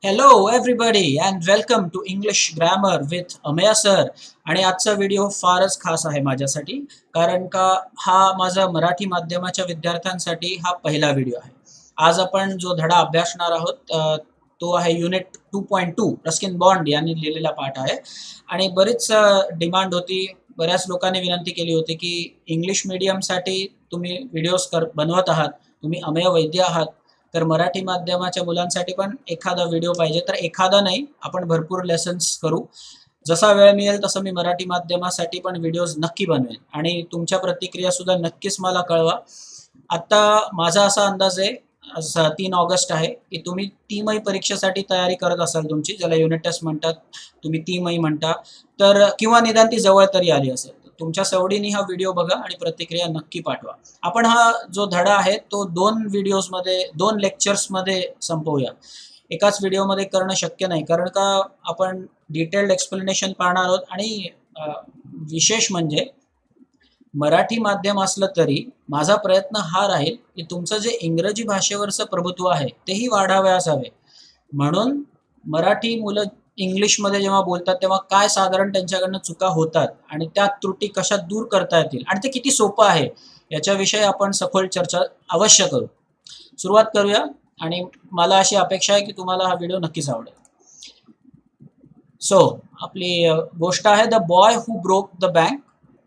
Hello everybody and welcome to English grammar with Amey sir. आणि आजचा video फारच खास आहे माझ्यासाठी, कारण का हा माझा मराठी माध्यमाच्या विद्यार्थ्यांसाठी हा पहिला व्हिडिओ आहे. आज आपण जो धडा अभ्यासणार आहोत तो आहे युनिट 2.2 रस्किन बॉन्ड यांनी लिहिलेला पाठ आहे. आणि बरीच डिमांड होती, बऱ्याच लोकांनी विनंती केली होती की इंग्लिश मीडियमसाठी तुम्ही व्हिडिओज बनवत आहात, तुम्ही अमेय वैद्य आहात, तर मराठी माध्यमाच्या मुलांसाठी पण एखादा व्हिडिओ पाहिजे. तर एखादा नाही, आपण भरपूर लेसन्स करू. जसा वेळ मिळेल तसं मी मराठी माध्यमासाठी पण व्हिडिओज नक्की बनवेन आणि तुमच्या प्रतिक्रिया सुद्धा नक्कीच मला कळवा. आता माझा असा अंदाज आहे, आज 3 ऑगस्ट आहे, की तुम्ही तिमाही परीक्षेसाठी तयारी करत असाल तुमची, ज्याला युनिट टेस्ट म्हणतात, तुम्ही तिमाही म्हणता, तर किंवा निदान ती जवळ तरी आली असेल. तुमच्या सवडीने हा व्हिडिओ बघा आणि प्रतिक्रिया नक्की पाठवा. आपण हा जो धडा आहे तो 2 व्हिडिओजमध्ये, 2 लेक्चर्समध्ये संपवूया. एकाच व्हिडिओमध्ये करणं शक्य नाही, कारण का आपण डिटेल्ड एक्सप्लेनेशन पाहणार आहोत. आणि विशेष म्हणजे मराठी माध्यम असलं तरी माझा प्रयत्न हा राहील की तुमचं जे इंग्रजी भाषेवरचं प्रभुत्व आहे तेही वाढावयास हवे. म्हणून मराठी मुलं इंग्लिशमध्ये जेव्हा बोलतात तेव्हा काय साधारण त्यांच्याकडनं चुका होतात आणि त्या त्रुटी कशा दूर करता येतील आणि ते किती सोपं आहे याच्याविषयी आपण सखोल चर्चा अवश्य करू. सुरुवात करूया. आणि मला अशी अपेक्षा आहे की तुम्हाला हा व्हिडिओ नक्कीच आवडेल. सो आपली गोष्ट आहे the boy who broke the bank,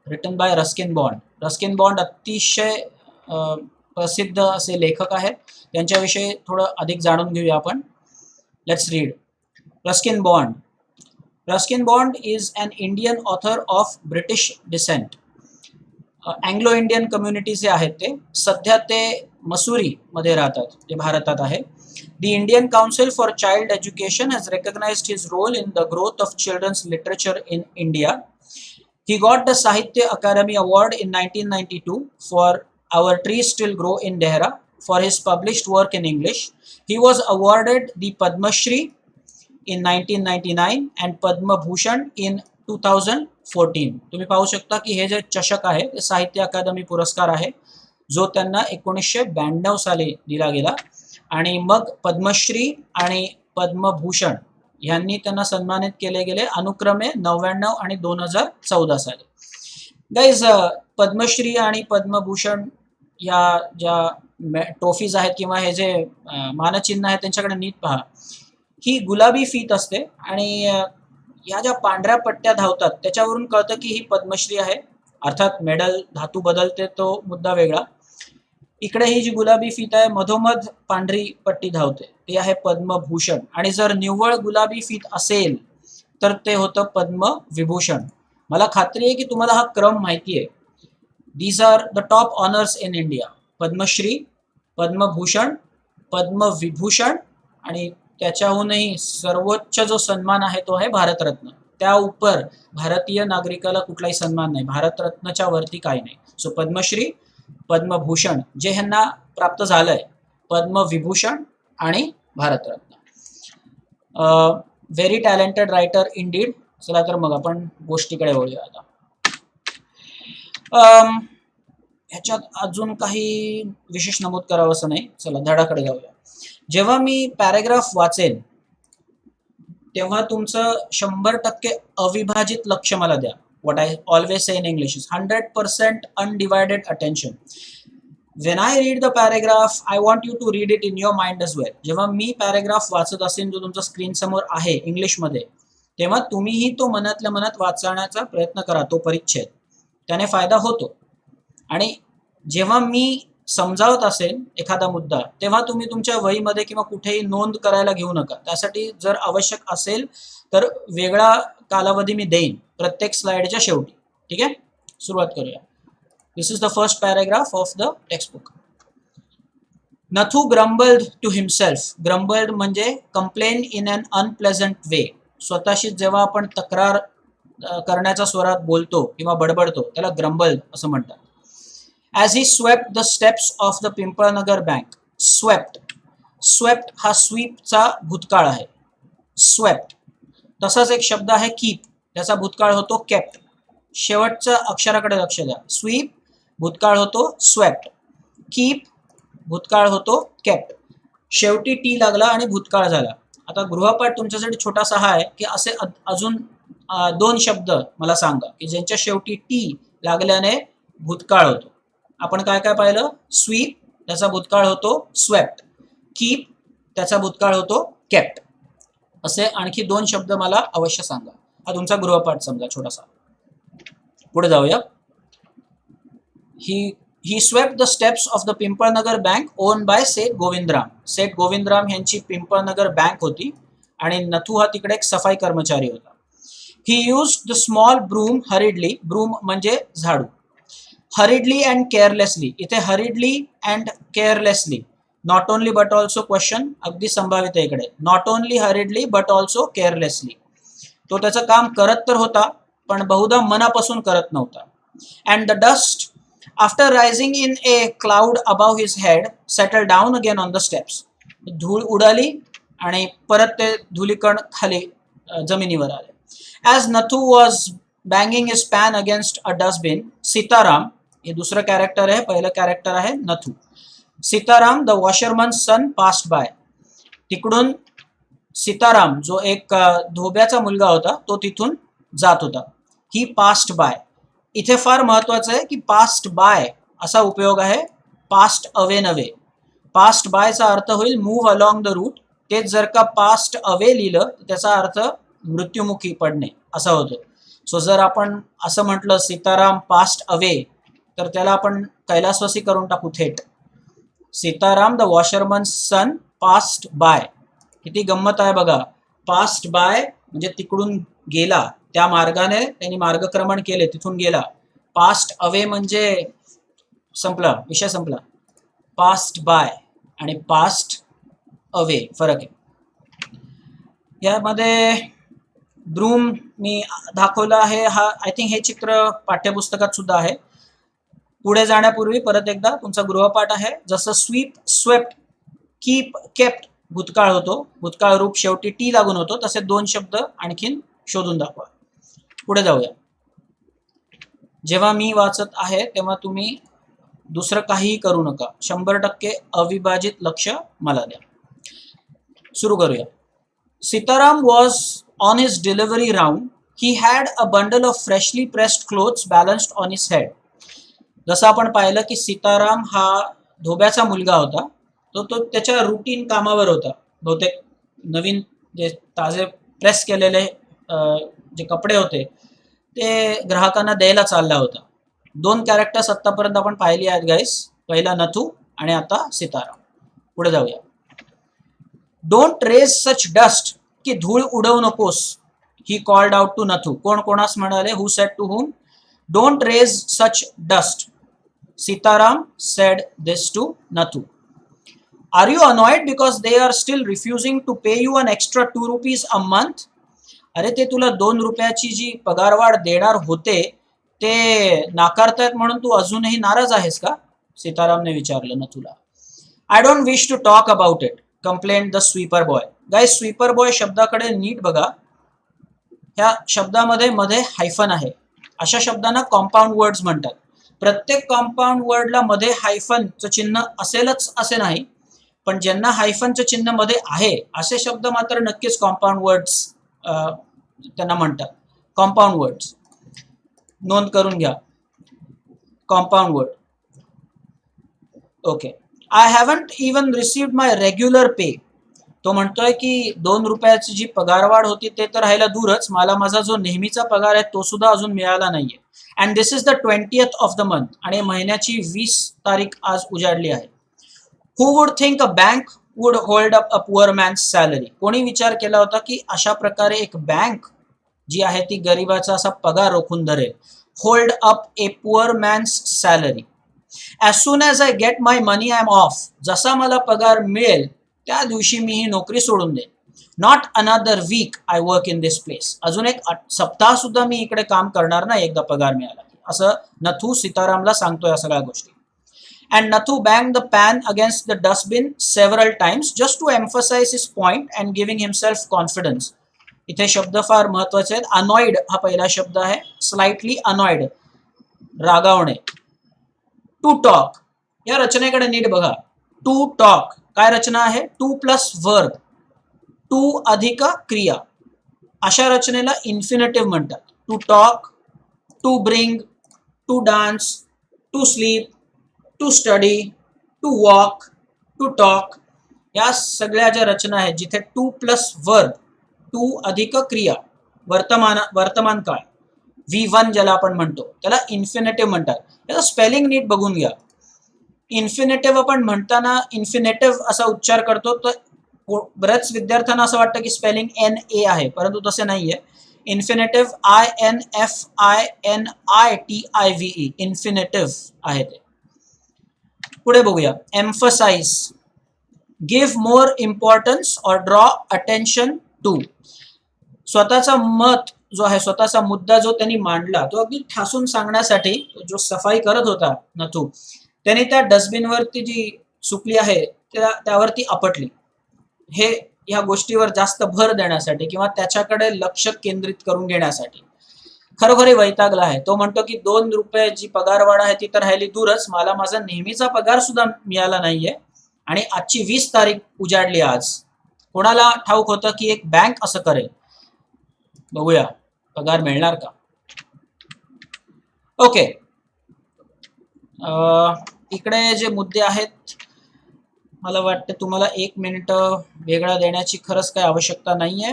written by Ruskin Bond. Ruskin bond अतिशय प्रसिद्ध असे लेखक आहेत. त्यांच्याविषयी थोडं अधिक जाणून घेऊया आपण. Let's read. Ruskin Bond. Ruskin Bond is an Indian author of British descent. Anglo Indian कम्युनिटीचे आहेत ते. सध्या ते मसुरीमध्ये राहतात, जे भारतात आहे. The Indian Council for Child Education has recognized his role in the growth of children's literature in India. He got the Sahitya Akademi Award in 1992 for Our Trees Still Grow in Dehra for his published work in English. He was awarded the Padma Shri in 1999 and Padma Bhushan in 2014. तुम्ही पाहू शकता की हे जे चषक आहे ते साहित्य अकादमी पुरस्कार आहे, जो त्यांना 1992 साली दिला गेला. आणि मग पद्मश्री आणि पद्मभूषण यांनी त्यांना सन्मानित केले गेले अनुक्रमे 99 आणि 2014 साली. गाईज, पद्मश्री आणि पद्मभूषण या ज्या ट्रॉफीज आहेत किंवा हे जे मानचिन्ह आहे त्यांच्याकडे नीट पहा. ही गुलाबी फीत असते आणि या ज्या पांढऱ्या पट्ट्या धावतात त्याच्यावरून कळतं की ही पद्मश्री आहे. अर्थात मेडल धातू बदलते तो मुद्दा वेगळा. इकडे ही जी गुलाबी फीत आहे, मधोमध पांढरी पट्टी धावते, ती आहे पद्मभूषण. आणि जर निव्वळ गुलाबी फीत असेल तर ते होतं पद्मविभूषण. मला खात्री आहे की तुम्हाला हा क्रम माहिती आहे. These are the top honours in India. Padmashri, Padmabhushan, Padmavibhushan आणि त्याच्याहूनही सर्वोच्च जो सन्मान आहे तो आहे भारतरत्न. त्या उपर भारतीय नागरिकाला कुठलाही सन्मान नाही, भारतरत्नच्या वरती काही नाही. सो पद्मश्री, पद्मभूषण जे ह्यांना प्राप्त झालंय, पद्मविभूषण आणि Bharat Ratna. Very talented writer in deed. चला तर मग आपण गोष्टीकडे वळूया आता. ह्याच्यात अजून काही विशेष नमूद करावं असं नाही. चला धडाकडे जाऊया. जेव्हा मी पॅरेग्राफ वाचेन तेव्हा तुमचं 100% अविभाजित लक्ष मला द्या. what I always say in English is 100% undivided attention. When I read the paragraph, I want you to read it in your mind as well. जेव्हा मी पॅरेग्राफ वाचत असेन जो तुमच्या स्क्रीन समोर आहे इंग्लिशमध्ये, तेव्हा तुम्हीही तो मनातल्या मनात वाचण्याचा प्रयत्न करा, तो परिच्छेद. त्याने फायदा होतो. आणि जेव्हा मी समजावत असेल एखादा मुद्दा तेव्हा तुम्ही तुमच्या वहीमध्ये किंवा कुठेही नोंद करायला घेऊ नका. त्यासाठी जर आवश्यक असेल तर वेगळा कालावधी मी देईन प्रत्येक स्लाइडच्या शेवटी. ठीक आहे, सुरुवात करूया. This is the first paragraph of the textbook. Nathu grumbled to himself. Grumbled म्हणजे complain in an unpleasant way. स्वतःशी जेव्हा आपण तक्रार करण्याच्या स्वरात बोलतो किंवा बडबडतो त्याला ग्रम्बल्ड असं म्हणतात. As he swept the steps of the Pimpalnagar Bank. Swept. Swept हा स्वीपचा भूतकाळ आहे. Swept. तसाच एक शब्द आहे कीप, त्याचा भूतकाळ होतो केप्ट. शेवटच्या अक्षराकडे लक्ष द्या. स्वीप भूतकाळ होतो स्वेप्ट. कीप भूतकाळ होतो केप्ट. शेवटी टी लागला आणि भूतकाळ झाला. आता गृहपाठ तुमच्यासाठी छोटासा हा आहे की असे अजून दोन शब्द मला सांगा की ज्यांच्या शेवटी टी लागल्याने भूतकाळ होतो. आपण काय काय पाहिलं? स्वीप त्याचा भूतकाळ होतो स्वेप्ट, कीप त्याचा भूतकाळ होतो केप्ट. असे आणखी दोन शब्द मला अवश्य सांगा. हा तुमचा गृहपाठ समजा छोटासा. पुढे जाऊया. He swept the steps of the Pimpalnagar bank owned by Seth Govindram. Seth Govindram यांची पिंपळनगर बँक होती आणि नथू हा तिकडे एक सफाई कर्मचारी होता. He used the small broom hurriedly. Broom म्हणजे झाडू. Hurriedly and carelessly. इथे hurriedly and carelessly, not only but also question अगदी संभावित आहे इकडे. Not only hurriedly but also carelessly. तो त्याचं काम करत तर होता पण बहुधा मनापासून करत नव्हता. And the dust after rising in a cloud above his head settle down again on the steps. धूळ उडाली आणि परत ते धुलीकण खाली जमिनीवर आले. As Nathu was banging his pan against a dustbin, Sitaram, हे दुसरं कॅरेक्टर आहे, पहिलं कॅरेक्टर आहे Nathu. Sitaram the washerman son passed by. तिकडून सीताराम जो एक धोब्याचा मुलगा होता तो तिथून जात होता. ही पास्ट बाय. इथे फार महत्वाचं आहे की पास्ट बाय असा उपयोग आहे, पास्ट अवे नव्हे. पास्ट बायचा अर्थ होईल मूव्ह अलॉंग द रूट. तेच जर का पास्ट अवे लिहिलं तर त्याचा अर्थ मृत्युमुखी पडणे असा होतो. सो जर आपण असं म्हटलं सीताराम पास्ट अवे तर त्याला आपण कैलासवासी करून टाकू थेट. Sitaram the washerman son passed by. किती गंमत आहे बघा. पास्ट बाय म्हणजे तिकडून गेला, त्या मार्गाने त्यांनी मार्गक्रमण केले, तिथून गेला. पास्ट अवे म्हणजे संपला, विषय संपला. पास्ट बाय आणि पास्ट अवे फरक आहे. यामध्ये ब्रूम मी दाखवलं आहे. हा आय थिंक हे चित्र पाठ्यपुस्तकात सुद्धा आहे. पुढे जाण्यापूर्वी परत एकदा तुमचा गृहपाठ आहे. जसं स्वीप स्वेप्ट, कीप केप्ट भूतकाळ होतो, भूतकाळ रूप शेवटी टी लागून होतो, तसे दोन शब्द आणखीन शोधून दाखवा. पुढे जाऊया. जेव्हा मी वाचत आहे तेव्हा तुम्ही दुसरं काहीही करू नका. 100% अविभाजित लक्ष मला द्या. सुरू करूया. Sitaram was on his delivery round. He had a bundle of freshly pressed clothes balanced on his head. जसं आपण पाहिलं की सीताराम हा धोब्याचा मुलगा होता, तो त्याच्या रुटीन कामावर होता. बहुतेक नवीन जे ताजे प्रेस केलेले जे कपडे होते ते ग्राहकांना द्यायला चालला होता. दोन कॅरेक्टर्स आत्तापर्यंत आपण पाहिली आहेत गाईस. पहिला नथू आणि आता सीताराम. पुढे जाऊया. Don't raise such dust. की धूळ उडवू नकोस. He called out to Nathu. कोण कोणास म्हणाले? Who said to whom? Don't raise such dust. Sitaram said this to Nathu. Are you annoyed because they are still refusing to pay you an extra 2 rupees a month? अरे ते तुला 2 रुपयाची जी पगारवाढ देणार होते ते नाकारतायत म्हणून तू अजूनही नाराज आहेस का? सीतारामने विचारलं नथूला. I don't wish to talk about it complaint the sweeper boy. Guys sweeper boy शब्दाकडे नीट बघा. ह्या शब्दामध्ये मध्ये हायफन आहे. अशा शब्दांना कॉम्पाऊंड वर्ड्स म्हणतात. प्रत्येक कॉम्पाऊंड वर्डला मध्ये हायफनचं चिन्ह असेलच असे नाही, पण ज्यांना हायफनचं चिन्ह मध्ये आहे असे शब्द मात्र नक्कीच कॉम्पाऊंड वर्ड्स त्यांना म्हणतात. कॉम्पाऊंड वर्ड्स नोंद करून घ्या. Compound word. Okay. I haven't even received my regular pay. तो म्हणतोय की 2 रुपयाची जी पगारवाढ होती ते तर राहायला दूरच, मला माझा जो नेहमीचा पगार आहे तो सुद्धा अजून मिळाला नाहीये. And this is the 20th of the month. आणि महिन्याची 20 तारीख आज उजाडली आहे. Who would think a bank would hold up a poor man's salary. कोणी विचार केला होता की अशा प्रकारे एक बँक जी आहे ती गरिबाचा असा पगार रोखून धरेल. Hold up a poor man's salary. As soon as I get my money I am off. जसा मला पगार मिळेल त्या दिवशी मी ही नोकरी सोडून देईन. Not another week I work in this place. अजून एक सप्ताह सुद्धा मी इकडे काम करणार नाही एकदा पगार मिळाला. असं नथू सीतारामला सांगतोय या सगळ्या गोष्टी. And Nathu bang the pan against the dustbin several times just to emphasise his point and giving himself confidence. इथे शब्द फार महत्वाचे आहेत. अनॉइड हा पहिला शब्द आहे. स्लाइटली अनॉइड रागावणे. टू टॉक या रचनेकडे नीट बघा. टू टॉक काय रचना आहे? Two plus verb. टू अधिक क्रिया अशा रचनेला इन्फिनेटिव्ह म्हणतात. To talk, to bring, to dance, to sleep, to study, to walk, to talk या सगळ्या ज्या रचना आहेत जिथे टू प्लस वर्ब, टू अधिक क्रिया, वर्तमान काळ V1 ज्याला आपण म्हणतो त्याला इन्फिनेटिव्ह म्हणतात. याचा स्पेलिंग नीट बघून घ्या. इन्फिनेटिव्ह आपण म्हणताना इन्फिनेटिव्ह असा उच्चार करतो तर बऱ्याच विद्यार्थ्यांना असं वाटतं की स्पेलिंग NA आहे, परंतु तसे नाहीये. इन्फिनेटिव्ह INFINITIVE इन्फिनेटिव्ह आहे ते. पुढे बघूया. एम्फसाइज, गिव्ह मोर इम्पॉर्टन्स और ड्रॉ अटेन्शन टू. स्वतःचा मत जो आहे, स्वतःचा मुद्दा जो त्यांनी मांडला तो अगदी ठासून सांगण्यासाठी जो सफाई करत होता नथू, त्यांनी त्या डस्टबिनवरती जी सुकली आहे त्यावरती आपटली. हे ह्या गोष्टीवर जास्त भर देण्यासाठी किंवा त्याच्याकडे लक्ष केंद्रित करून घेण्यासाठी खरोखरी वैतागला आहे. तो म्हणतो की 2 रुपये जी पगारवाढ आहे ती तर राहिली दूरच, मला माझा नेहमीचा पगार सुद्धा मिळाला नाहीये आणि आजची 20 तारीख उजाडली आज. कोणाला ठाऊक होतं की एक बँक असं करेल. बघूया पगार मिळणार का. ओके, इकडे जे मुद्दे आहेत मला वाटतं तुम्हाला 1 मिनिट वेगळा देण्याची खरंच काही आवश्यकता नाहीये.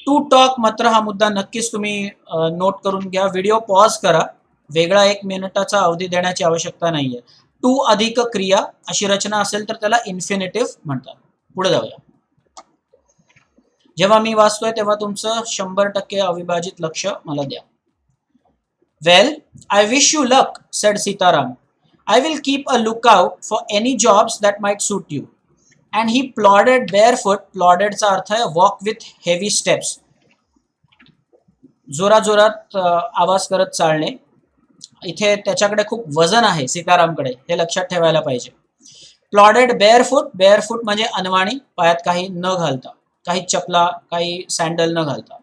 टू टॉक मात्र हा मुद्दा नक्कीच तुम्ही नोट करून घ्या. व्हिडिओ पॉज करा. वेगळा 1 मिनिटाचा अवधी देण्याची आवश्यकता नाहीये. टू अधिक क्रिया अशी रचना असेल तर त्याला इन्फिनेटिव्ह म्हणतात. पुढे जाऊया. जेव्हा मी वाचतोय तेव्हा तुमचं 100% अविभाजित लक्ष मला द्या. Well, I wish you luck, said Sitaram. I will keep a lookout for any jobs that might suit you. And he plodded barefoot. Plodded चा अर्थ आहे walk with heavy steps. जोरात आवाज करत चालणे. इथे त्याच्याकडे खूप वजन आहे सीतारामकडे, हे लक्षात ठेवायला पाहिजे. प्लॉडेड बेअरफूट, बेअरफूट म्हणजे अनवाणी, पायात काही न घालता, काही चपला, काही सँडल न घालता.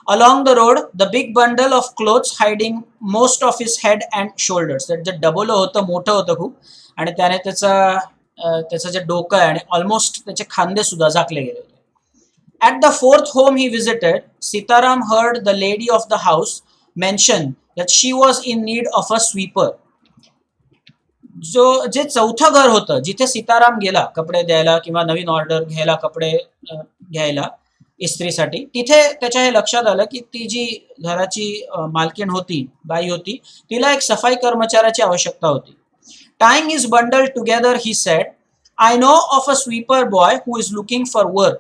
Along the road, the big bundle of clothes hiding most of his head and shoulders. जे डबोलं होतं, मोठं होतं खूप, आणि त्याने त्याचं जे डोकं आहे आणि ऑलमोस्ट त्याचे खांदे सुद्धा झाकले गेले होते. At the 4th home he visited, Sitaram heard the lady of the house mention that she was in need of a sweeper. जे चौथं घर होतं जिथे सीताराम गेला कपडे द्यायला किंवा नवीन ऑर्डर घ्यायला, कपडे घ्यायला इस्त्रीसाठी, तिथे त्याच्या हे लक्षात आलं की ती जी घराची मालकीण होती, बाई होती, तिला एक सफाई कर्मचाऱ्याची आवश्यकता होती. Tying his bundle together he said, I know of a sweeper boy who is looking for work.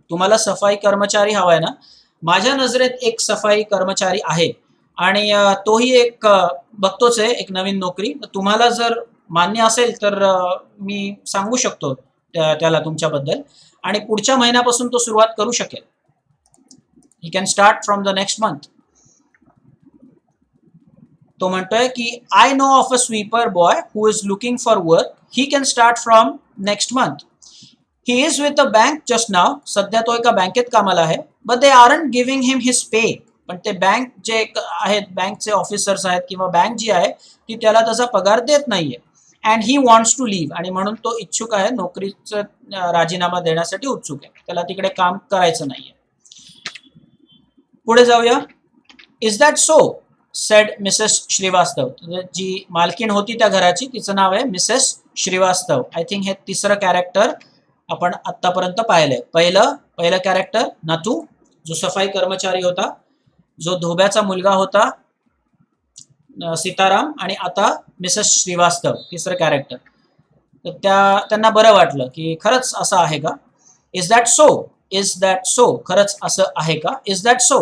तुम्हाला सफाई कर्मचारी हवाय ना? माझ्या नजरेत एक सफाई कर्मचारी आहे आणि तोही एक बघतोच आहे एक नवीन नोकरी. तुम्हाला जर मान्य असेल तर मी सांगू शकतो त्याला तुमच्याबद्दल, आणि पुढच्या महिन्यापासून तो सुरुवात करू शकेल. He can start from the next month. तो म्हणतोय की I know of a sweeper boy who is looking for work. He can start from next month. He is with a bank just now. सध्या तो एका बँकेत कामाला आहे. But they aren't giving him his pay. पण ते bank जे आहेत, बँकचे ऑफिसर्स आहेत किंवा बँक जी आहे ती त्याला त्याचा पगार देत नाहीये. And he wants to leave. आणि म्हणून तो इच्छुक आहे, नोकरीचा राजीनामा देण्यासाठी उत्सुक आहे. त्याला तिकडे काम करायचं नाहीये. पुढे जाऊया. Is that so, said Mrs Srivastava. जी मालकीण होती त्या घराची, तिचं नाव आहे मिसेस श्रीवास्तव. आय थिंक हे 3रं कॅरेक्टर आपण आत्तापर्यंत पाहिलंय. पहिलं कॅरेक्टर नातू, जो सफाई कर्मचारी होता, जो धोब्याचा मुलगा होता सीताराम, आणि आता मिसेस श्रीवास्तव 3रं कॅरेक्टर. तर त्यांना बरं वाटलं की खरंच असं आहे का. Is that so, is that so, खरंच असं आहे का. Is that so,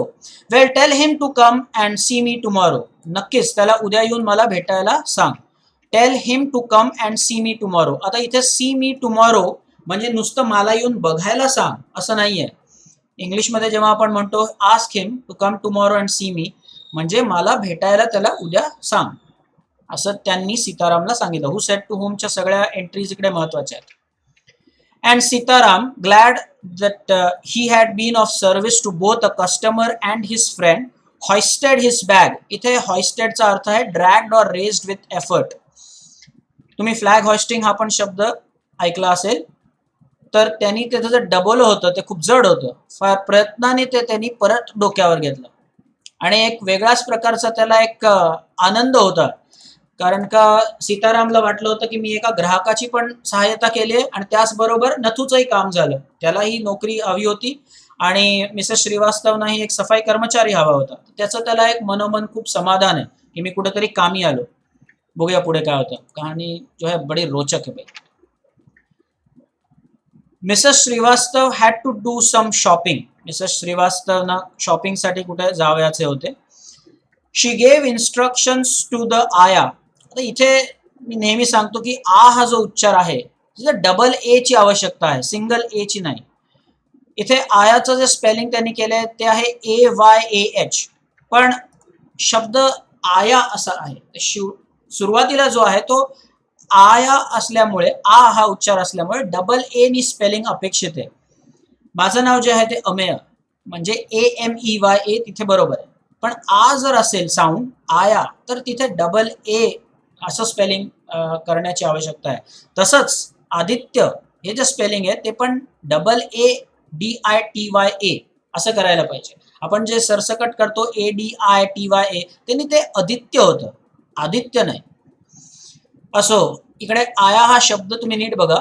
well tell him to come and see me tomorrow. नक्कीच त्याला उद्या येऊन मला भेटायला सांग. Tell him to come and see me tomorrow. आता इथे सी मी टुमॉरो म्हणजे नुसतं मला येऊन बघायला सांग असं नाहीये. इंग्लिशमध्ये जेव्हा आपण म्हणतो ask him to come tomorrow and see me, म्हणजे मला भेटायला त्याला उद्या सांग, असं त्यांनी सीतारामला सांगितलं. हु सेड टू होमच्या सगळ्या एंट्रीज इकडे महत्वाच्या आहेत. And Sitaram, glad that he had been of service to both a customer and his friend, hoisted his bag. इथे हॉइस्टेडचा अर्थ आहे dragged or raised with effort. तुम्ही फ्लॅग हॉइस्टिंग हा पण शब्द ऐकला असेल. तर त्यांनी त्याचं जे डबल होतं ते खूप जड होतं. फार प्रयत्नाने ते त्यांनी परत डोक्यावर घेतलं आणि एक वेगळाच प्रकारचा त्याला एक आनंद होता. कारण का सीतारामला वाटलं होतं की मी एका ग्राहकाची पण सहाय्यता केली आहे आणि त्याचबरोबर नथूचंही काम झालं. त्यालाही नोकरी हवी होती आणि मिसेस श्रीवास्तवनाही एक सफाई कर्मचारी हवा होता. त्याचं त्याला एक मनोमन खूप समाधान आहे की मी कुठेतरी कामी आलो. बघूया पुढे काय होतं. कहाणी जो है बड़ी रोचक है भाई. Mrs Srivastava had to do some shopping. Mrs श्रीवास्तवना शॉपिंगसाठी कुठे जावयाचे होते. She gave instructions to the ayah. आता इथे मी नेहमी सांगतो की आ हा जो उच्चार आहे तिथे डबल ए ची आवश्यकता आहे, सिंगल ए ची नाही. इथे आयाचं जे स्पेलिंग त्यांनी केलंय ते आहे AYAH, पण शब्द आया असा आहे. सुरुवातीला जो आहे तो आया असल्यामुळे, आ हा उच्चार असल्यामुळे डबल ए नी स्पेलिंग अपेक्षित आहे. माझं नाव जे आहे ते अमेय, म्हणजे AMEYA तिथे बरोबर आहे. पण आ जर असेल साऊंड आया तर तिथे डबल ए असं स्पेलिंग करण्याची आवश्यकता आहे. तसंच आदित्य हे जे स्पेलिंग आहे ते पण ADITYA असं करायला पाहिजे. आपण जे सरसकट करतो ADITYA त्यांनी ते आदित्य होतं, आदित्य नाही. असो, इकडे आया हा शब्द तुम्ही नीट बघा.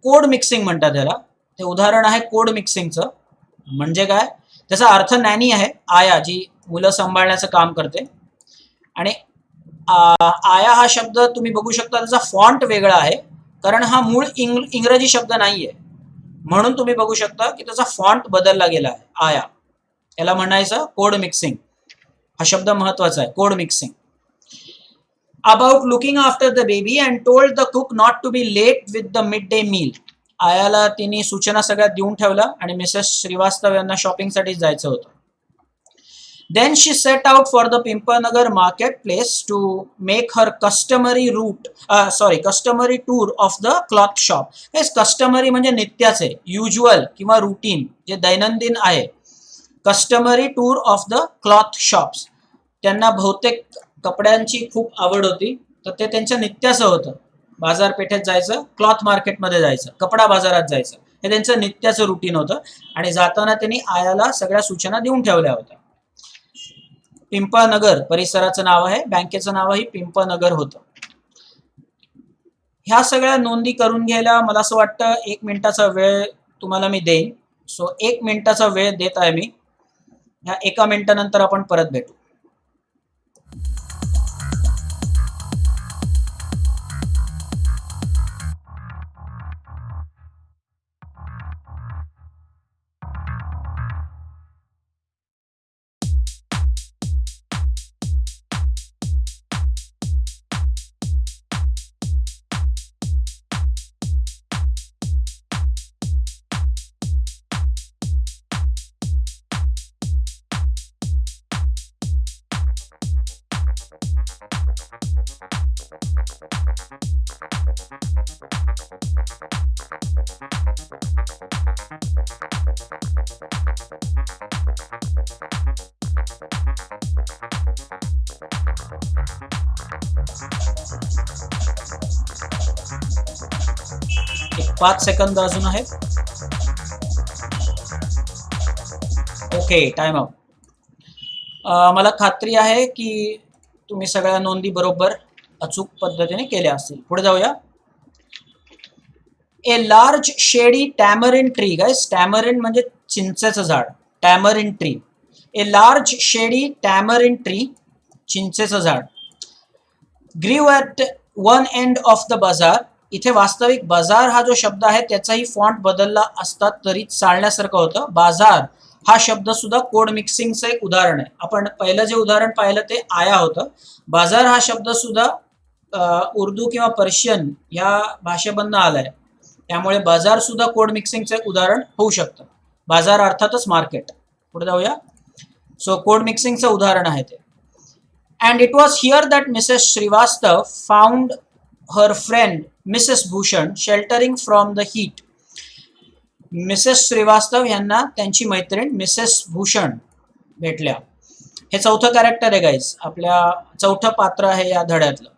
कोड मिक्सिंग म्हणतात त्याला. ते उदाहरण आहे कोड मिक्सिंगचं. म्हणजे काय, त्याचा अर्थ नॅनी आहे, आया जी मुलं सांभाळण्याचं काम करते. आणि आया हा शब्द तुम्ही बघू शकता त्याचा फॉन्ट वेगळा आहे, कारण हा मूळ इंग्रजी शब्द नाहीये. म्हणून तुम्ही बघू शकता की त्याचा फॉन्ट बदलला गेला आहे. आया याला म्हणायचं कोड मिक्सिंग. हा शब्द महत्वाचा आहे, code mixing. About looking after the baby and told the cook not to be late with the mid day meal. आयाला तिने सूचना सगळ्यात देऊन ठेवल्या आणि मिसेस श्रीवास्तव यांना शॉपिंगसाठी जायचं होतं. Then she set out for the Pimpanagar marketplace to make her customary tour of the cloth shop. Yes, customary म्हणजे नित्याचे, usual किंवा routine जे दैनंदिन आहे. Customary tour of the cloth shops. त्यांना बहुतेक कपड्यांची खूप आवड होती, तर ते त्यांच्या नित्याचं होतं. बाजारपेठेत जायचं, क्लॉथ मार्केटमध्ये जायचं, कपडा बाजारात जायचं, हे त्यांचं नित्याचं रुटीन होतं. आणि जाताना त्यांनी आयाला सगळ्या सूचना देऊन ठेवल्या होत्या. पिंपळनगर परिसराचं नाव आहे, बँकेचं नावही पिंपळनगर होतं. ह्या सगळ्या नोंदी करून घ्यायला मला असं वाटतं 1 मिनिटाचा वेळ तुम्हाला मी देईन. सो 1 मिनिटाचा वेळ देत आहे मी. ह्या 1 मिनिटानंतर आपण परत भेटू. एक 5 सेकंद अजून आहेत. Okay, time out. मला खात्री आहे की तुम्ही सगळ्या नोंदी बरोबर अचूक पद्धतीने केल्या असतील. पुढे जाऊया. ए लार्ज शेडी टॅमरिन ट्री. गाइस, टॅमरिन म्हणजे चिंचेचं झाड, टॅमरिन ट्री. ए लार्ज शेडी टॅमरिन ट्री, चिंचेचं झाड. ग्रीव at one end of the बाजार. इथे वास्तविक बाजार हा जो शब्द आहे त्याचाही फॉन्ट बदलला असता तरी चालण्यासारखं होतं. बाजार हा शब्द सुद्धा कोड मिक्सिंगचं एक उदाहरण आहे. आपण पहिलं जे उदाहरण पाहिलं ते आया होतं. बाजार हा शब्द सुद्धा उर्दू किंवा पर्शियन या भाषेमधनं आलाय, त्यामुळे बाजार सुद्धा कोड मिक्सिंगचं एक उदाहरण होऊ शकतं. बाजार अर्थातच मार्केट. पुढे जाऊया. सो कोड मिक्सिंगचं उदाहरण आहे ते. And it was here that Mrs. Srivastav found her friend Mrs. Bhushan sheltering from the heat. Mrs Shrivastava यांना त्यांची मैत्रीण मिसेस भूषण भेटल्या. हे चौथं कॅरेक्टर आहे गाईज, आपल्या चौथं पात्र आहे या धड्यातलं.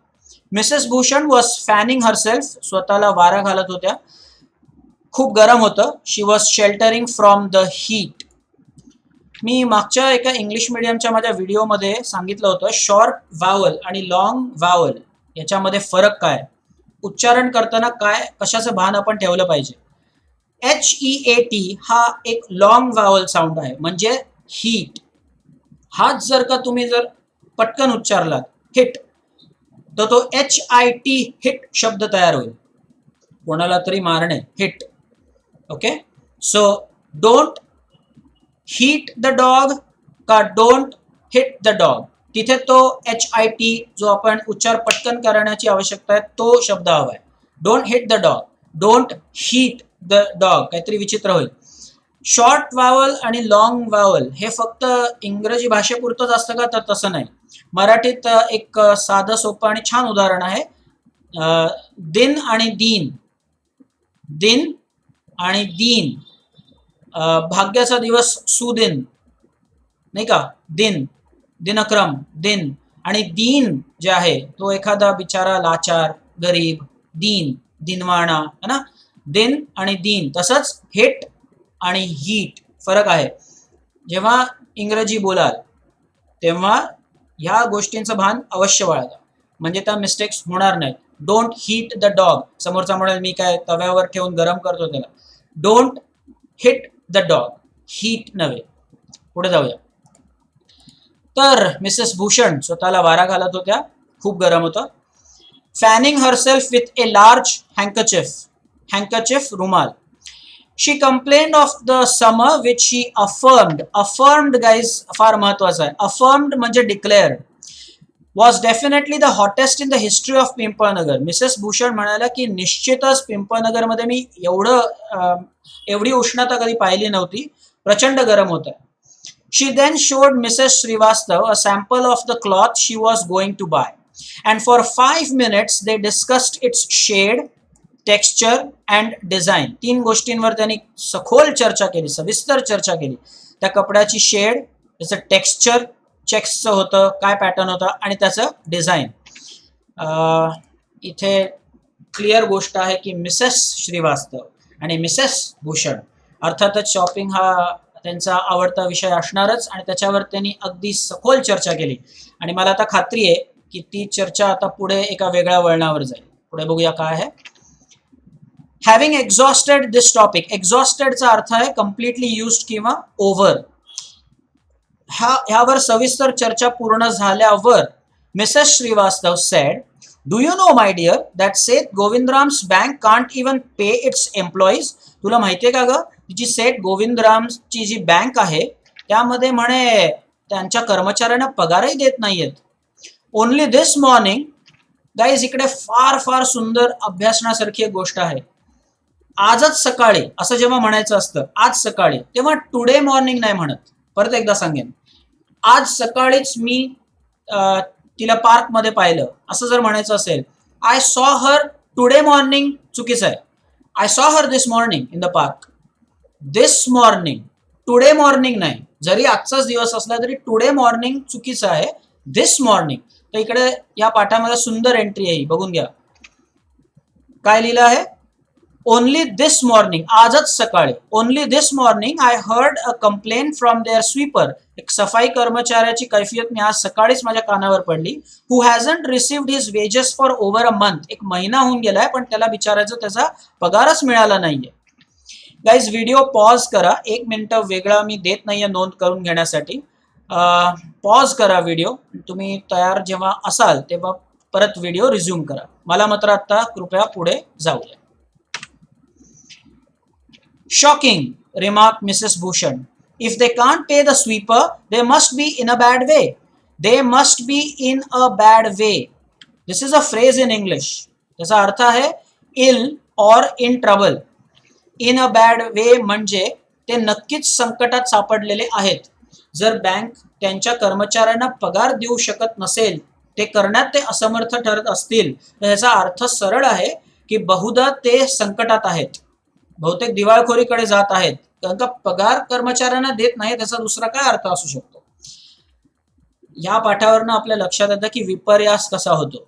Mrs Bhushan was fanning herself, स्वतःला वारा घालत होत्या. खूप गरम होतं. She was sheltering from the heat. मी मागच्या एका इंग्लिश मीडियमच्या माझ्या व्हिडिओमध्ये सांगितलं होतं शॉर्ट व्हावल आणि लॉंग व्हावल याच्यामध्ये फरक काय, उच्चारण करताना काय कशाचं भान आपण ठेवलं पाहिजे. HEAT हा एक लॉंग व्हावल साऊंड आहे, म्हणजे हीट. हाच जर का तुम्ही जर पटकन उच्चारलात हिट, तर तो HIT हिट शब्द तयार होईल, कोणाला तरी मारणे, hit. Okay, so don't hit the dog का डोंट हिट द डॉग, तिथे तो HIT जो आपण उच्चार पटकन करण्याची आवश्यकता आहे तो शब्द हवा आहे. Don't hit the dog, don't hit the dog काहीतरी विचित्र होईल. शॉर्ट व्हावल आणि लॉंग व्हावल हे फक्त इंग्रजी भाषेपुरतंच असतं का, तर तसं नाही. मराठीत एक साधं सोपं आणि छान उदाहरण आहे. दिन आणि दीन, दिन आणि दीन. भाग्याचा दिवस सुदिन, नाही का, दिन, दिनक्रम, दिन. आणि दीन जे आहे तो एखादा बिचारा लाचार, गरीब, दीन, दिनवाणा है ना. दिन आणि दीन. तसंच हिट आणि हीट फरक आहे. जेव्हा इंग्रजी बोलाल तेव्हा ह्या गोष्टींचं भान अवश्य बाळगा, म्हणजे त्या मिस्टेक्स होणार नाहीत. डोंट हीट द डॉग, समोरचा म्हणेल मी काय तव्यावर ठेवून गरम करतो त्याला. Don't hit the dog, heat नव्हे. पुढे जाऊया. तर मिसेस भूषण स्वतःला वारा घालत होत्या, खूप गरम होतं. Fanning herself with a large handkerchief, handkerchief रुमाल. She complained of the summer which she affirmed, affirmed guys फार महत्वाचं आहे. अफर्म्ड म्हणजे declared. Was definitely the hottest in the history of Pimpalnagar. Mrs Bhushan म्हणाल्या की निश्चितच पिंपळनगरमध्ये मी एवढी उष्णता कधी पाहिली नव्हती, प्रचंड गरम होतं. She then showed Mrs. Srivastav a sample of the cloth she was going to buy, and for 5 minutes they discussed its shade, texture and design. 3 गोष्टींवर त्यांनी सखोल चर्चा केली, सविस्तर चर्चा केली. त्या कपड्याची शेड, त्याचं टेक्स्चर, चेक्सचं होतं काय पॅटर्न होता, आणि त्याचं डिझाईन. इथे क्लिअर गोष्ट आहे की मिसेस श्रीवास्तव आणि मिसेस भूषण, अर्थातच शॉपिंग हा त्यांचा आवडता विषय असणारच, आणि त्याच्यावर त्यांनी अगदी सखोल चर्चा केली. आणि मला आता खात्री आहे की ती चर्चा आता पुढे एका वेगळ्या वळणावर जाईल. पुढे बघूया काय आहे. हॅव्हिंग एक्झॉस्टेड दिस टॉपिक, एक्झॉस्टेडचा अर्थ आहे कम्प्लिटली युज्ड किंवा ओव्हर. ह्यावर सविस्तर चर्चा पूर्ण झाल्यावर Mrs Srivastava said, do you know my dear that Seth Govindram's bank can't even pay its employees. तुला माहितीये का ग, जी सेठ गोविंदरामची जी बँक आहे त्यामध्ये म्हणे त्यांच्या कर्मचाऱ्यांना पगारही देत नाहीयेत. ओनली दिस मॉर्निंग, गाईज इकडे फार फार सुंदर अभ्यासण्यासारखी एक गोष्ट आहे. आजच सकाळी असं जेव्हा म्हणायचं असतं आज सकाळी, तेव्हा टुडे मॉर्निंग नाही म्हणत. परत एकदा सांगेन, आज सकाळीच मी तिला पार्कमध्ये पाहिलं असं जर म्हणायचं असेल, I saw her today morning चुकीचं आहे. I saw her this morning in the park. This morning, today morning नाही. जरी आजचाच दिवस असला तरी टुडे मॉर्निंग चुकीचं आहे, दिस मॉर्निंग. तर इकडे या पाठामध्ये सुंदर एंट्री आहे, बघून घ्या काय लिहिलं आहे. ओनली दिस मॉर्निंग, आजच सकाळी. Only this morning I heard a complaint from their sweeper. एक सफाई कर्मचाऱ्याची कैफियत मी आज सकाळीच माझ्या कानावर पडली. Who hasn't received his wages for over a month. एक महिना होऊन गेलाय पण त्याला बिचारायचं त्याचा पगारच मिळाला नाहीये. गाईज व्हिडिओ पॉज करा, 1 मिनिट वेगळा मी देत नाहीये नोंद करून घेण्यासाठी. पॉज करा व्हिडिओ, तुम्ही तयार जेव्हा असाल तेव्हा परत व्हिडिओ रिझ्यूम करा. मला मात्र आता कृपया पुढे जाऊया. Shocking, remarked Mrs. Bhushan. If they can't pay the sweeper, they must be in a bad way. They must be in a bad way. This is a phrase in English. त्याचा अर्थ आहे ill or in trouble. In a bad way म्हणजे ते नक्कीच संकटात सापडलेले आहेत. जर बँक त्यांच्या कर्मचाऱ्यांना पगार देऊ शकत नसेल, ते करण्यात ते असमर्थ ठरत असतील, तर ह्याचा अर्थ सरळ आहे की बहुधा ते संकटात आहेत, बहुतेक दिवाळखोरीकडे जात आहेत, कारण का पगार कर्मचाऱ्यांना देत नाही. त्याचा दुसरा काय अर्थ असू शकतो. या पाठावरनं आपल्या लक्षात येतं की विपर्यास कसा होतो.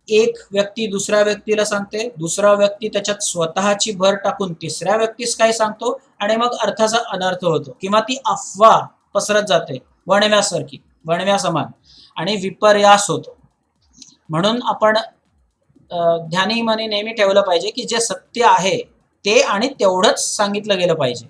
एक व्यक्ती दुसऱ्या व्यक्तीला सांगते, दुसरा व्यक्ती त्याच्यात स्वतःची भर टाकून तिसऱ्या व्यक्तीस काय सांगतो आणि मग अर्थाचा अनर्थ होतो किंवा ती अफवा पसरत जाते वणव्यासारखी, वणव्या समान, आणि विपर्यास होतो. म्हणून आपण ध्यानी मनी नेहमी ठेवलं पाहिजे की जे सत्य आहे ते आणि तेवढंच सांगितलं गेलं पाहिजे.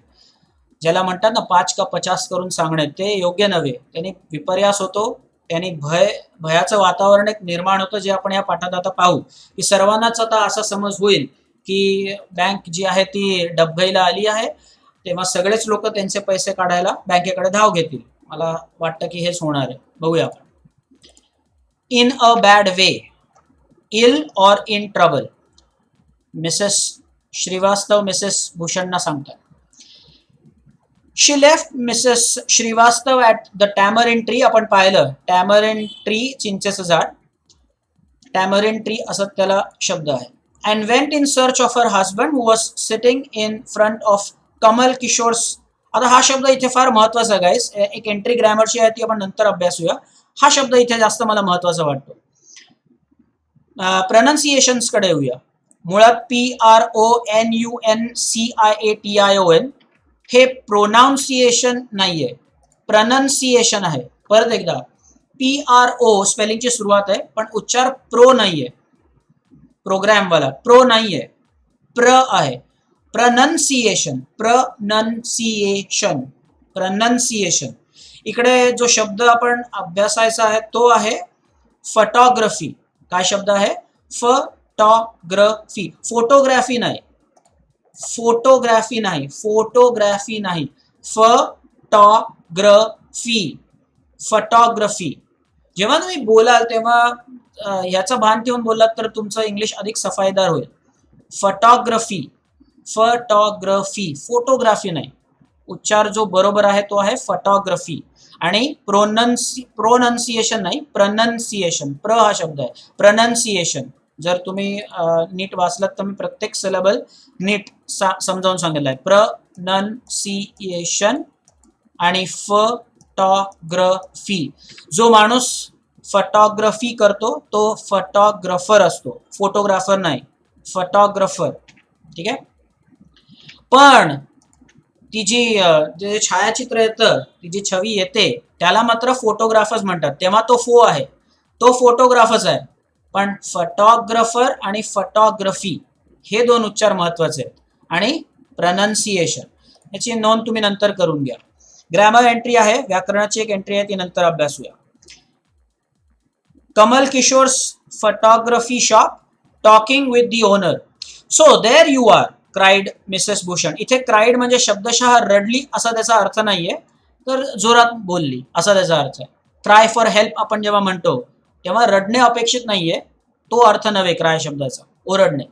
ज्याला म्हणतात ना 5 का 50 करून सांगणे, ते योग्य नव्हे. त्यांनी विपर्यास होतो, त्यांनी भयाचं वातावरण एक निर्माण होतं, जे आपण या पाठात आता पाहू. की सर्वांनाच आता असा समज होईल की बँक जी आहे ती डबघाईला आली आहे, तेव्हा सगळेच लोक त्यांचे पैसे काढायला बँकेकडे धाव घेतील. मला वाटतं की हेच होणार आहे. बघूया आपण. In a bad way, ill or in trouble. Mrs Srivastava Mrs भूषणना सांगतात. She left Mrs Srivastava at the tamarind tree. आपण पाहिलं टॅमरिन ट्री, चिंचेचं झाड, टॅमरिन ट्री असं त्याला शब्द आहे. And went in search of her husband who was sitting in front of Kamal Kishore's. आता हा शब्द इथे फार महत्वाचा आहे गाईस. एक एंट्री ग्रॅमरची आहे ती आपण नंतर अभ्यासूया. हा शब्द इथे जास्त मला महत्वाचा वाटतो. प्रोनाउन्सिएशन्स कडे येऊया. मुळात PRONUNCIATION हे प्रोनाउन्सिएशन नाहीये, प्रनन्सिएशन आहे. परत एकदा, PRO स्पेलिंगची सुरुवात आहे पण उच्चार प्रो नाहीये, प्रोग्रामवाला प्रो नाहीये, प्र आहे. Pronunciation, pronunciation, pronunciation. इकडे जो शब्द आपण अभ्यासायचा आहे तो आहे फोटोग्राफी. काय शब्द आहे? फोटोग्राफी. फोटोग्राफी नाही, फोटोग्राफी नाही, फोटोग्राफी नाही, फोटोग्राफी, फोटोग्राफी. जेव्हा तुम्ही बोलाल तेव्हा याचं भान ठेवून बोललात तर तुमचं इंग्लिश अधिक सफाईदार होईल. फोटोग्राफी, फोटोग्राफी, फोटोग्राफी नाही. उच्चार जो बरोबर आहे तो आहे फोटोग्राफी. आणि प्रोनन्सिएशन नाही, प्रनन्सिएशन. प्र हा शब्द आहे, प्रनन्सिएशन. जर तुम्ही नीट वाचलात तर मी प्रत्येक सिलेबल नीट समजावून सांगितलं आहे. प्रनन्सिएशन आणि फोटोग्राफी. जो माणूस फोटोग्राफी करतो तो फोटोग्राफर असतो, फोटोग्राफर नाही, फोटोग्राफर. ठीक आहे. पण ती जी जे छायाचित्र येतं, ती जी छवी येते त्याला मात्र फोटोग्राफर्स म्हणतात. तेव्हा तो फो आहे, तो फोटोग्राफर्स आहे. पण फोटोग्राफर आणि फोटोग्राफी हे दोन उच्चार महत्वाचे आहेत. आणि प्रनन्सिएशन याची नोंद तुम्ही नंतर करून घ्या. ग्रॅमर एंट्री आहे, व्याकरणाची एक एंट्री आहे, ती नंतर अभ्यासूया. Kamal Kishore's photography shop, talking with the owner. So there you are, cried Mrs Bhushan. इथे क्राईड म्हणजे शब्दशः रडली असा त्याचा अर्थ नाहीये, तर जोरात बोलली असा त्याचा अर्थ आहे. क्राय फॉर हेल्प आपण जेव्हा म्हणतो तेव्हा रडणे अपेक्षित नाहीये, तो अर्थ नव्हे क्राय शब्दाचा, ओरडणे.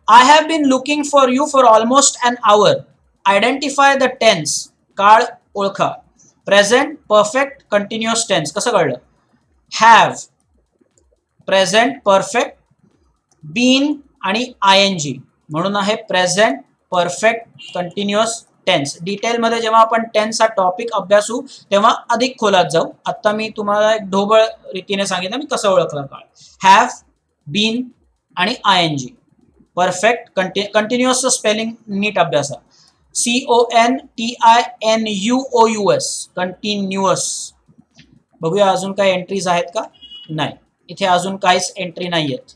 I have been looking for you for almost an hour. Identify the tense. काळ ओळखा. Present perfect continuous tense. कसं कळलं? हॅव, प्रेझेंट परफेक्ट, बीन आणि ING म्हणून आहे प्रेझेंट परफेक्ट कंटिन्युअस टेन्स. डिटेलमध्ये जेव्हा आपण टेन्स हा टॉपिक अभ्यासू तेव्हा अधिक खोलात जाऊ. आता मी तुम्हाला एक ढोबळ रीतीने सांगितलं मी कसं ओळखलं काळ. हॅव, बीन आणि ING. परफेक्ट कंटिन्युअसचं स्पेलिंग नीट अभ्यासा. CONTINUOUS, continuous. बघूया अजून काही एंट्रीज आहेत का? नाही, इथे अजून काहीच एंट्री नाही आहेत.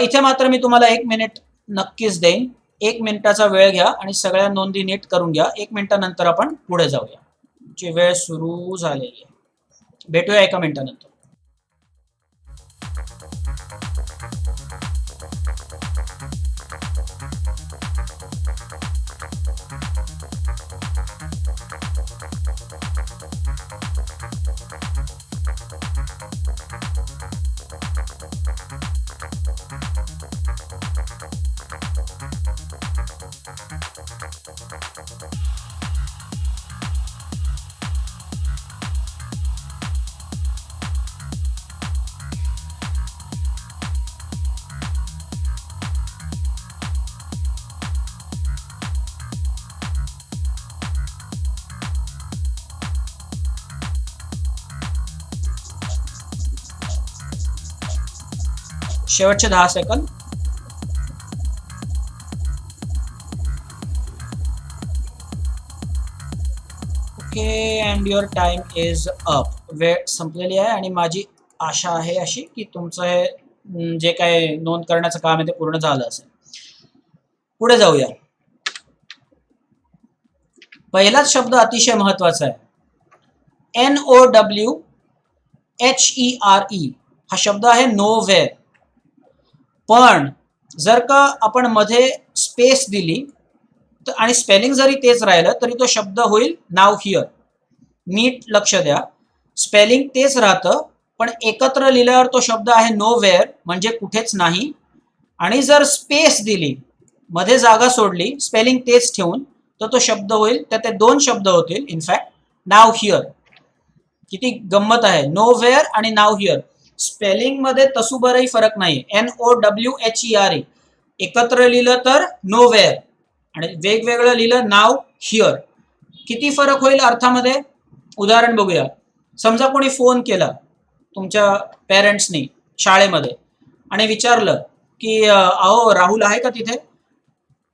इथे मात्र मी तुम्हाला 1 मिनिट नक्कीच देईन. 1 मिनिटाचा वेळ घ्या आणि सगळ्या नोंदी नीट करून घ्या. 1 मिनिटानंतर आपण पुढे जाऊया. ची वेळ सुरू झालेली आहे. भेटूया 1 मिनिटानंतर. शेवटचे 10 second. Okay and your time is up. वेळ संपलेली आहे आणि माझी आशा आहे अशी की तुमचं हे जे काही नोंद करण्याचं काम आहे ते पूर्ण झालं असेल. पुढे जाऊया. पहिलाच शब्द अतिशय महत्वाचा आहे. NOWHERE हा शब्द आहे नोवेअर. पण जर का आपण मध्ये स्पेस दिली आणि स्पेलिंग जरी तेच राहिलं तरी तो शब्द होईल नाव हिअर. नीट लक्ष द्या, स्पेलिंग तेच राहतं पण एकत्र लिहिल्यावर तो शब्द आहे नोवेअर म्हणजे कुठेच नाही. आणि जर स्पेस दिली, मध्ये जागा सोडली, स्पेलिंग तेच ठेवून, तर तो शब्द होईल, तर ते 2 शब्द होतील इनफॅक्ट नाव हिअर. किती गंमत आहे, नोवेअर आणि नाव हिअर. स्पेलिंग मध्ये तसूबरही फरक नाही. NOWHERE एकत्र लिहिलं तर नोवेअर आणि वेगवेगळं लिहिलं नाव हिअर. किती फरक होईल अर्थामध्ये? उदाहरण बघूया. समजा कोणी फोन केला तुमच्या पेरेंट्सनी शाळेमध्ये आणि विचारलं की अहो राहुल आहे का तिथे?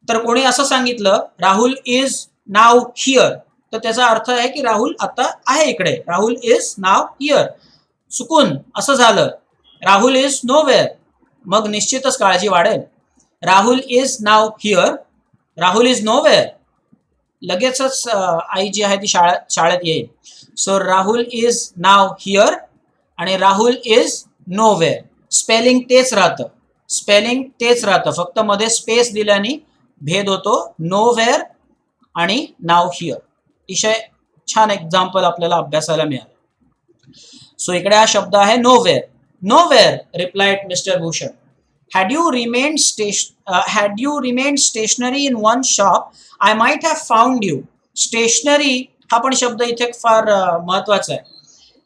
तर कोणी असं सांगितलं राहुल इज नाव हिअर, तर त्याचा अर्थ आहे की राहुल आता आहे इकडे. Rahul is now here. चुकून असं झालं राहुल इज नोवेअर, मग निश्चितच काळजी वाढेल. Rahul is now here, Rahul is nowhere, लगेचच आई जी आहे ती शाळेत येईल. So Rahul is now here आणि राहुल इज नोवेअर. स्पेलिंग तेच राहतं, स्पेलिंग तेच राहतं, फक्त मध्ये स्पेस दिल्याने भेद होतो नोवेअर आणि नाव हिअर. अतिशय छान एक्झाम्पल आपल्याला अभ्यासाला मिळालं. सो इकडे हा शब्द आहे nowhere. Nowhere replied mister Bhushan. Had you remained stationary in one shop, I might have found you. Stationary हा पण शब्द इथे फार महत्वाचा आहे,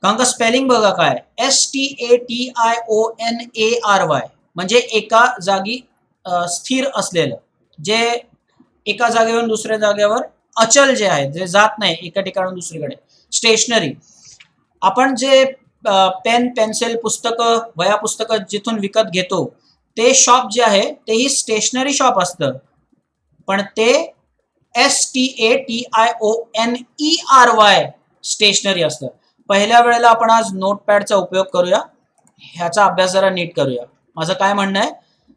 कारण का स्पेलिंग बघा काय, STATIONARY म्हणजे एका जागी स्थिर असलेलं, जे एका जागेवरून दुसऱ्या जागेवर अचल जे आहे, जे जात नाही एका ठिकाणून दुसरीकडे. स्टेशनरी आपण जे पेन पेन्सिल पुस्तकं वह्या पुस्तकं जिथून विकत घेतो ते शॉप जे आहे तेही स्टेशनरी शॉप असतं, पण ते STATIONERY स्टेशनरी असतं. पहिल्या वेळेला आपण आज नोटपॅडचा उपयोग करूया, ह्याचा अभ्यास जरा नीट करूया. माझं काय म्हणणं आहे,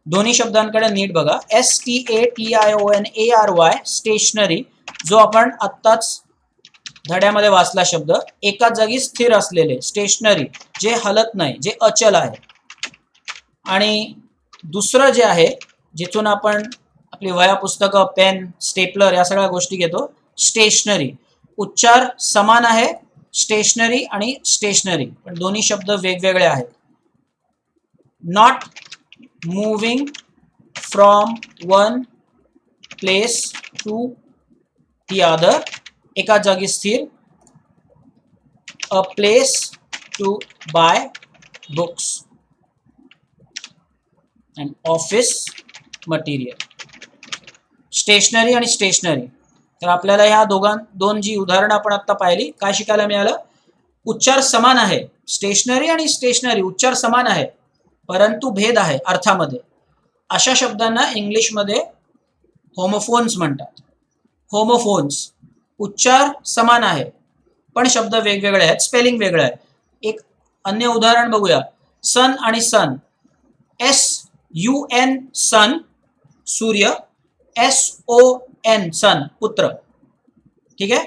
दोन्ही शब्दांकडे नीट बघा. STATIONARY स्टेशनरी, जो आपण आत्ताच धड्यामध्ये वाचला शब्द, एकाच जागी स्थिर असलेले स्टेशनरी, जे हलत नाही, जे अचल आहे. आणि दुसरं जे आहे जिथून आपण आपली वह्या पुस्तकं पेन स्टेपलर या सगळ्या गोष्टी घेतो, स्टेशनरी. उच्चार समान आहे स्टेशनरी आणि स्टेशनरी, पण दोन्ही शब्द वेगवेगळे आहेत. Not moving from one place to the other, एका जागी स्थिर. A place to buy books and office material. Stationary आणि स्टेशनरी. तर आपल्याला ह्या दोन जी उदाहरणं आपण आता पाहिली, काय शिकायला मिळालं? उच्चार समान आहे, स्टेशनरी आणि स्टेशनरी उच्चार समान आहे, परंतु भेद आहे अर्थामध्ये. अशा शब्दांना इंग्लिशमध्ये होमोफोन्स म्हणतात. होमोफोन्स, उच्चार समान आहे पण शब्द वेगवेगळे आहेत, स्पेलिंग वेगळं आहे. एक अन्य उदाहरण बघूया. सन आणि सन. SUN सन सूर्य, SON सन पुत्र. ठीक आहे,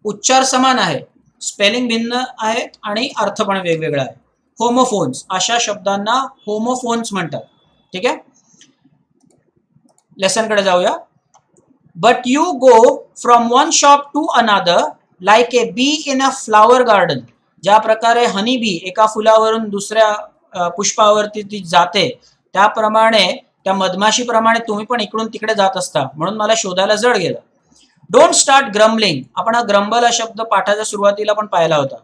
उच्चार समान आहे, स्पेलिंग भिन्न आहेत आणि अर्थ पण वेगवेगळा आहे. होमोफोन्स, अशा शब्दांना होमोफोन्स म्हणतात. ठीक आहे, लेसन कडे जाऊया. But you go from one shop to another like a bee in a flower garden. ज्या प्रकारे हनी बी एका फुलावरून दुसऱ्या पुष्पावरती ती जाते, त्याप्रमाणे त्या मधमाशीप्रमाणे तुम्ही पण इकडून तिकडे जात असता, म्हणून मला शोधायला जड गेलं. Don't start grumbling. आपण हा ग्रंबल हा शब्द पाठाच्या सुरुवातीला पण पाहिला होता.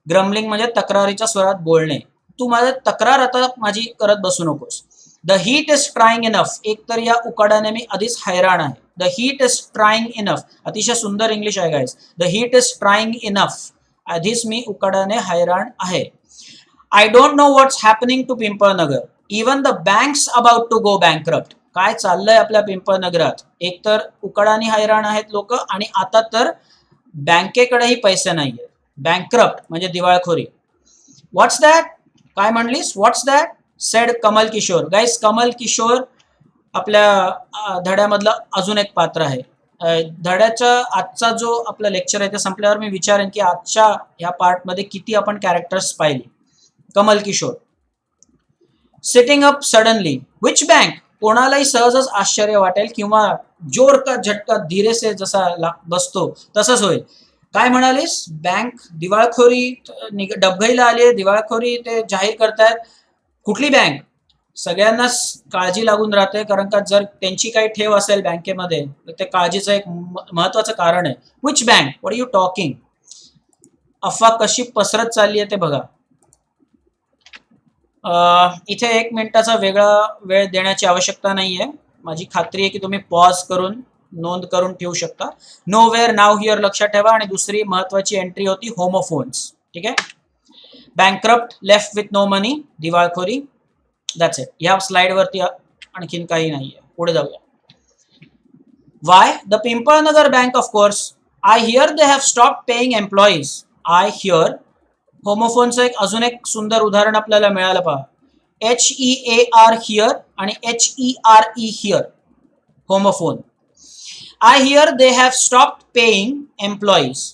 ग्रम्बलिंग म्हणजे तक्रारीच्या स्वरात बोलणे. तू माझी तक्रार आता माझी करत बसू नकोस. The heat is trying enough. एक तर या उकाडाने मी आधीच हैराण आहे. The heat is trying enough, अतिशय सुंदर इंग्लिश आहे guys. The heat is trying enough, आधीच मी उकाडाने हैराण आहे. I don't know what's happening to Pimpalnagar. Even the banks about to go bankrupt. काय चाललंय आपल्या पिंपळनगरात? एक तर उकाडाने हैराण आहेत लोक, आणि आता तर बँकेकडेही पैसे नाहीये. बँकरप्ट म्हणजे दिवाळखोरी. व्हॉट्स दॅट? काय म्हणलीस? व्हॉट्स दॅट सेड कमल किशोर. गाईस, कमल किशोर आपल्या धड्यामधलं अजून एक पात्र आहे. धड्याचा आजचा जो आपला लेक्चर आहे ते संपल्यावर मी विचारेन की आजच्या या पार्टमध्ये किती आपण कॅरेक्टर्स पाहिली. Kamal Kishore. Sitting up suddenly. Which bank? कोणालाही सहजच आश्चर्य वाटेल किंवा जोर का झटका धीरे से जसा बसतो तसंच होईल. काय म्हणालीस? बँक दिवाळखोरी डबघाईला आली आहे, दिवाळखोरी ते जाहीर करतायत. कुठली बँक? सगळ्यांनाच काळजी लागून राहते, कारण का जर त्यांची काही ठेव असेल बँकेमध्ये तर ते काळजीचं एक महत्वाचं कारण आहे. Which bank? What are you talking? अफवा कशी पसरत चालली आहे ते बघा. इथे 1 मिनिटाचा वेगळा वेळ देण्याची आवश्यकता नाहीये. माझी खात्री आहे की तुम्ही पॉज करून नोंद करून ठेवू शकता. नो वेअर नाव हिअर लक्षात ठेवा. आणि दुसरी महत्वाची एंट्री होती होमोफोन्स. ठीक आहे. Bankrupt, left with no money, दिवाळखोरी. That's it. ह्या स्लाइडवरती आणखीन काही नाहीये. पुढे जाऊया. Why? The Pimpalnagar bank of course. I hear they have stop paying employees. I hear. होमोफोनचं अजून एक सुंदर उदाहरण आपल्याला मिळालं पहा. HEAR हिअर आणि HERE here. Homophone. I hear they have stopped paying employees.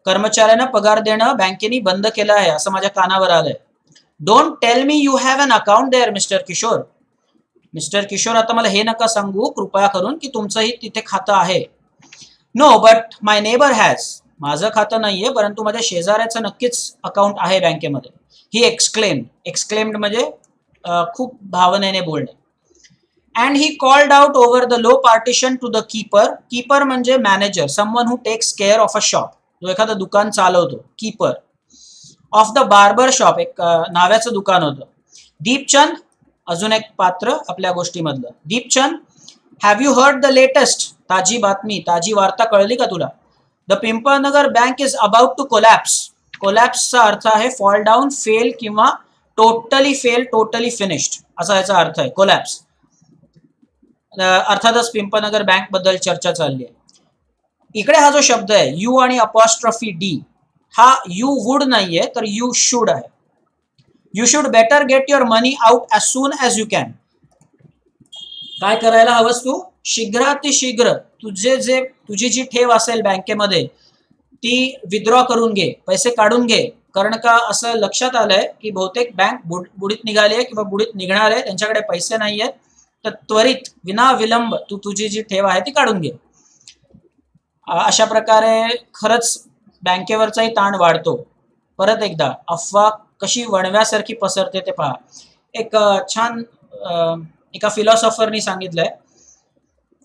कर्मचाऱ्यांना पगार देणं बँकेने बंद केलं आहे असं माझ्या कानावर आलंय. Don't tell me you have an account there mister Kishore. Mister Kishore, आता मला हे नका सांगू कृपया करून की तुमचंही तिथे खातं आहे. No but my neighbour has. माझं खातं नाहीये, परंतु माझ्या शेजाऱ्याचं नक्कीच अकाउंट आहे बँकेमध्ये. He exclaimed. एक्सक्लेम्ड म्हणजे खूप भावनेने बोलणे. And he called out over the low partition to the keeper. Keeper म्हणजे manager, someone who takes care of a shop. जो एखादं दुकान चालवतो, keeper. Of the barber shop, एक नाव्याचं दुकान होतं. दीपचंद, अजून एक पात्र आपल्या गोष्टीमधलं. Deepchand, have you heard the latest? ताजी बातमी, ताजी वार्ता कळली का तुला? The Pimpalnagar bank is about to collapse. कोलॅप्सचा अर्थ आहे फॉल डाऊन, फेल किंवा टोटली फेल, टोटली फिनिश्ड असा याचा अर्थ आहे कोलॅप्स. अर्थातच पिंपळनगर बँक बद्दल चर्चा चालली आहे. इकडे हा जो शब्द आहे यू आणि अपॉस्ट्रॉफी डी, हा यू वुड नाहीये तर यू शुड आहे. You should better get your money out as soon as you can. काय करायला हवंस तू? शीघ्रातिशीघ्र तुझी जी ठेव असेल बँकेमध्ये ती विथड्रॉ करून घे, पैसे काढून घे. कारण का असं लक्षात आलंय की बहुतेक बँक बुडीत निघाली आहे किंवा बुडीत निघणार आहे, त्यांच्याकडे पैसे नाही आहेत. तर त्वरित विना विलंब तू तुझी जी ठेव आहे ती काढून घे. अशा प्रकारे खरंच बँकेवरचाही ताण वाढतो. परत एकदा अफवा कशी वणव्यासारखी पसरते ते पहा. एक छान एका फिलॉसॉफरनी सांगितलंय,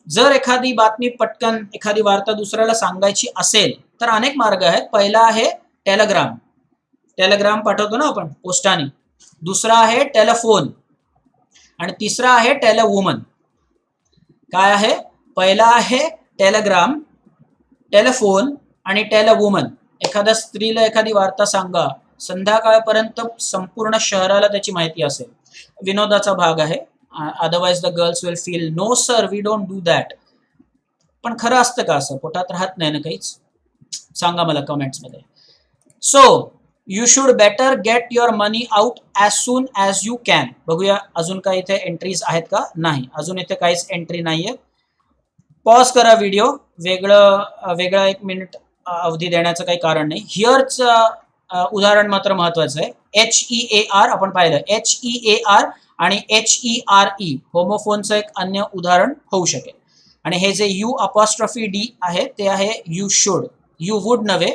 जर एखादी बातमी पटकन, एखादी वार्ता दुसऱ्याला सांगायची असेल तर अनेक मार्ग आहेत. पहिला आहे टेलिग्राम. टेलिग्राम पाठवतो ना आपण पोस्टाने. दुसरा आहे टेलिफोन. आणि तिसरा आहे टेलिवुमन. काय आहे? पहिला आहे टेलिग्राम, टेलिफोन आणि टेलिवुमन. एखाद्या स्त्रीला एखादी वार्ता सांगा, संध्याकाळपर्यंत संपूर्ण शहराला त्याची माहिती असेल. विनोदाचा भाग आहे. Otherwise the girls will feel no sir we don't do that. पण खरं असतं का असं? पोटात राहत नाही ना काहीच? सांगा मला कमेंट्समध्ये. So you should better get your money out as soon as you can. बघूया अजून काही इथे एंट्रीज आहेत का? नाही, अजून इथे काहीच एंट्री नाहीये. पॉज करा व्हिडिओ. वेगळा 1 मिनिट अवधी देण्याचं काही कारण नाही. हिअरचं उदाहरण मात्र महत्वाचं आहे. HEAR आपण पाहिलं. HEAR आणि HERE होमोफोनचं एक अन्य उदाहरण होऊ शकेल. आणि हे जे यू अपॉस्ट्रॉफी डी आहे ते आहे यू शुड. यू वुड नव्हे,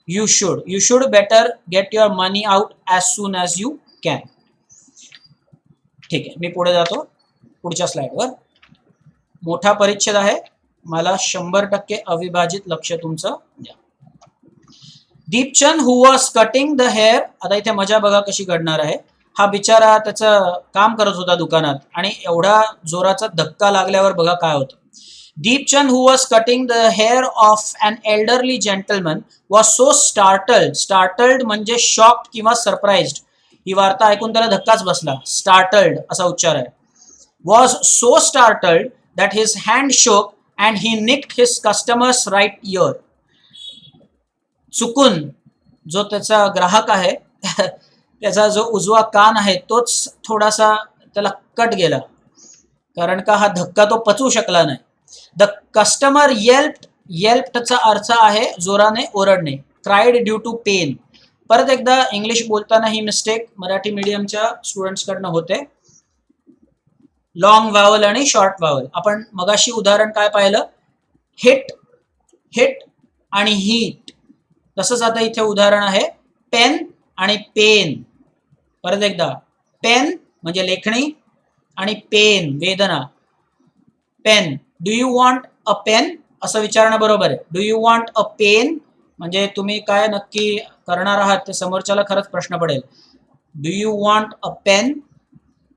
you should. You should better get your money out as soon as you can. ठीक आहे, मी पुढे जातो पुढच्या स्लाइडवर. मोठा परिच्छेद आहे, मला 100% अविभाजित लक्ष तुमचं द्या. Deepchand who was cutting the hair. आता इथे मजा बघा कशी घडणार आहे. हा बिचारा त्याचं काम करत होता दुकानात आणि एवढा जोराचा धक्का लागल्यावर बघा काय होतं. Deepchand who was cutting the hair of an elderly gentleman was so startled. Startled म्हणजे शॉक्ड किंवा सरप्राइज्ड. ही वार्ता ऐकून त्याला धक्काच बसला. स्टार्टल्ड असा उच्चार आहे. Was so startled that his hand shook and he nicked his customer's right ear. चुकून जो त्याचा ग्राहक आहे त्याचा जो उजवा कान आहे तोच थोडासा त्याला कट गेला, कारण का हा धक्का तो पचवू शकला नाही. द कस्टमर येल्प्डचा अर्थ आहे जोराने ओरडणे. Cried due to pain. परत एकदा इंग्लिश बोलताना ही मिस्टेक मराठी मीडियमच्या स्टुडंट्सकडनं होते. लॉंग वावल आणि शॉर्ट वावल. आपण मगाशी उदाहरण काय पाहिलं, हिट, हिट आणि हीट. तसंच आता इथे उदाहरण आहे पेन आणि पेन. परत एकदा, पेन म्हणजे लेखणी आणि पेन वेदना. Pen, do you want a pen असं विचारणं बरोबर आहे. Do you want a pen म्हणजे तुम्ही काय नक्की करणार आहात ते समोरच्याला खरंच प्रश्न पडेल. Do you want a pen,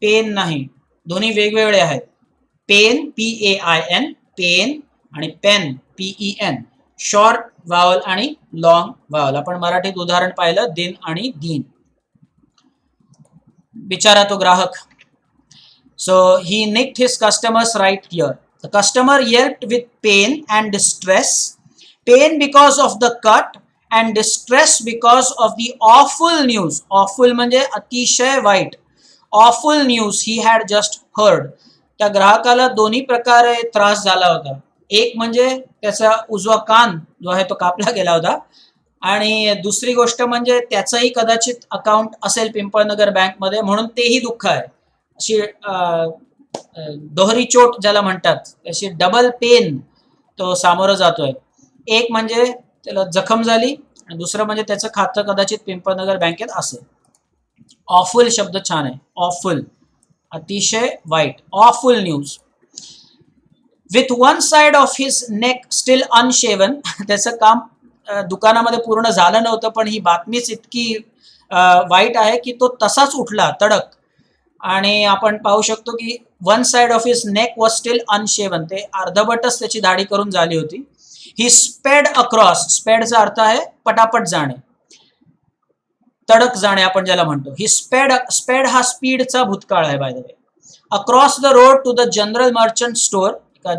pain नाही, दोन्ही वेगवेगळे आहेत. पेन PAIN पेन आणि पेन PEN. शॉर्ट वावल आणि लॉंग वावल. आपण मराठीत उदाहरण पाहिलं दिन आणि दिन. बिचारा तो ग्राहक. So he nicked his customer's right ear. The customer yelped with pain and distress. Pain because of the cut and distress because of the awful news. Awful म्हणजे अतिशय वाईट. Awful news he had just heard. त्या ग्राहकाला दोन्ही प्रकारे त्रास झाला होता. एक म्हणजे त्याचा उजवा कान जो आहे तो कापला गेला होता, आणि दुसरी गोष्ट म्हणजे त्याचंही कदाचित अकाउंट असेल पिंपळनगर बँकमध्ये, म्हणून तेही दुःख आहे. अशी दोहरी चोट ज्याला म्हणतात, अशी डबल पेन तो सामोरं जातोय. एक म्हणजे त्याला जखम झाली आणि दुसरं म्हणजे त्याचं खातं कदाचित पिंपळनगर बँकेत असेल. ऑफुल शब्द छान आहे. ऑफुल, अतिशय वाईट. Awful news. With one side of his neck still unshaven. त्याचं काम दुकानामध्ये पूर्ण झालं नव्हतं, पण ही बातमीच इतकी वाईट आहे की तो तसाच उठला तडक. आणि आपण पाहू शकतो की one side of his neck was still unshaven. ते अर्धवटच त्याची दाढी करून झाली होती. ही स्पेड अक्रॉस. स्पेडचा अर्थ आहे पटापट जाणे, तडक जाणे आपण ज्याला म्हणतो. ही स्पेड हा स्पीडचा भूतकाळ आहे by the way. Across the road to the general merchant store.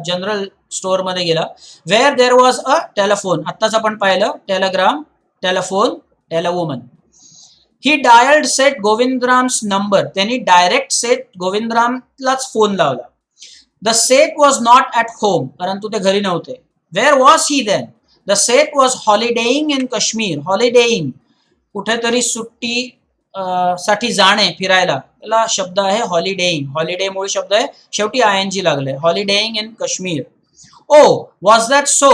General store मध्ये गेला. Where there was a telephone. आत्ताच आपण पाहिलं telegram, telephone, telewoman. He dialled Seth Govindram's number. त्यांनी डायरेक्ट सेट गोविंदरामलाच फोन लावला. The Seth was not at home. परंतु ते घरी नव्हते. Where was he then. The Seth was holidaying in Kashmir. Holidaying कुठेतरी सुट्टी साठी जाणे, फिरायला, त्याला शब्द आहे हॉलिडेईंग. हॉलिडे मूळ शब्द आहे, शेवटी ING लागले. Holidaying in Kashmir. Oh was that so.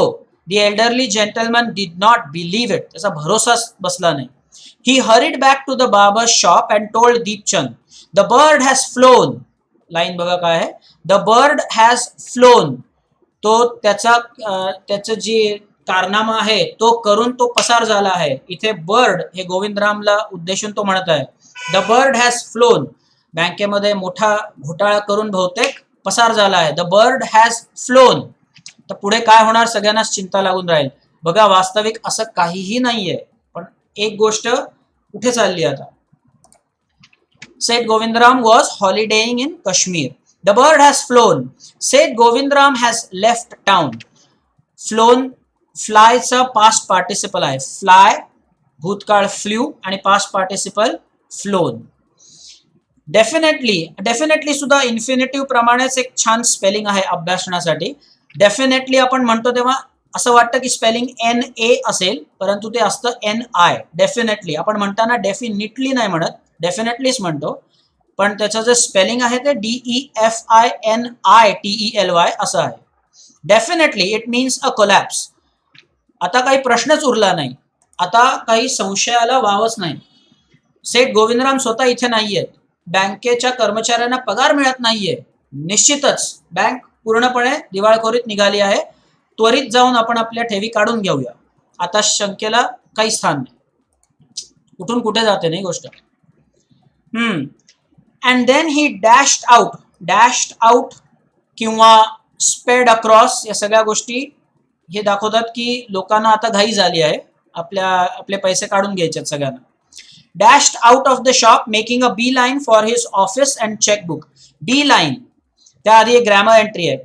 The elderly gentleman did not believe it. त्याचा भरोसाच बसला नाही. He hurried back to the barber shop and told Deepchand the bird has flown. Line बघा काय आहे. The bird has flown. तो त्याचं जे कारनामा आहे तो करून तो पसार झाला आहे. इथे बर्ड हे गोविंदरामला उद्देशून तो म्हणत आहे. The bird has phloem. बँकेमध्ये मोठा घोटाळा करून बहुतेक पसार झाला आहे. The bird has phloem. तर पुढे काय होणार सगळ्यांनाच चिंता लागून राहील. बघा, वास्तविक असं काहीही नाहीये, पण एक गोष्ट कुठे चालली आता. Seth Govindram was holidaying in Kashmir. The bird has flown. Seth Govindram has left town. Flown फ्लायचा पास्ट पार्टिसिपल आहे. फ्लाय भूतकाळ फ्ल्यू आणि पास्ट पार्टिसिपल फ्लोन. डेफिनेटली सुद्धा इन्फिनिटिव्ह प्रमाणेच एक छान स्पेलिंग आहे अभ्यासण्यासाठी. डेफिनेटली आपण म्हणतो तेव्हा असं वाटतं की स्पेलिंग NA असेल, परंतु ते असतं NI. डेफिनेटली आपण म्हणताना डेफिनेटली नाही म्हणत, डेफिनेटलीच म्हणतो, पण त्याचं जे स्पेलिंग आहे ते DEFINITELY असं आहे. Definitely it means a collapse. आता काही प्रश्नच उरला नाही. आता काही संशयाला वावच नाही. सेठ गोविंदराम स्वतः इथे नाहीयेत. बँकेच्या कर्मचाऱ्यांना पगार मिळत नाहीये. निश्चितच बँक पूर्णपणे दिवाळखोरीत निघाली आहे. त्वरित जाऊन आपण आपल्या ठेवी काढून घेऊया. आता शंकेला काही स्थान नाही. कुठून कुठे जाते नाही गोष्ट. अँड देन ही डॅश्ड आउट किंवा स्पेड अक्रॉस या सगळ्या गोष्टी हे दाखवतात की लोकांना आता घाई झाली आहे. आपले पैसे काढून घ्यायचे सगळ्यांना. Dashed out of the shop making a B line for his office and chequebook. The line त्याआधी एक ग्रॅमर एंट्री आहे.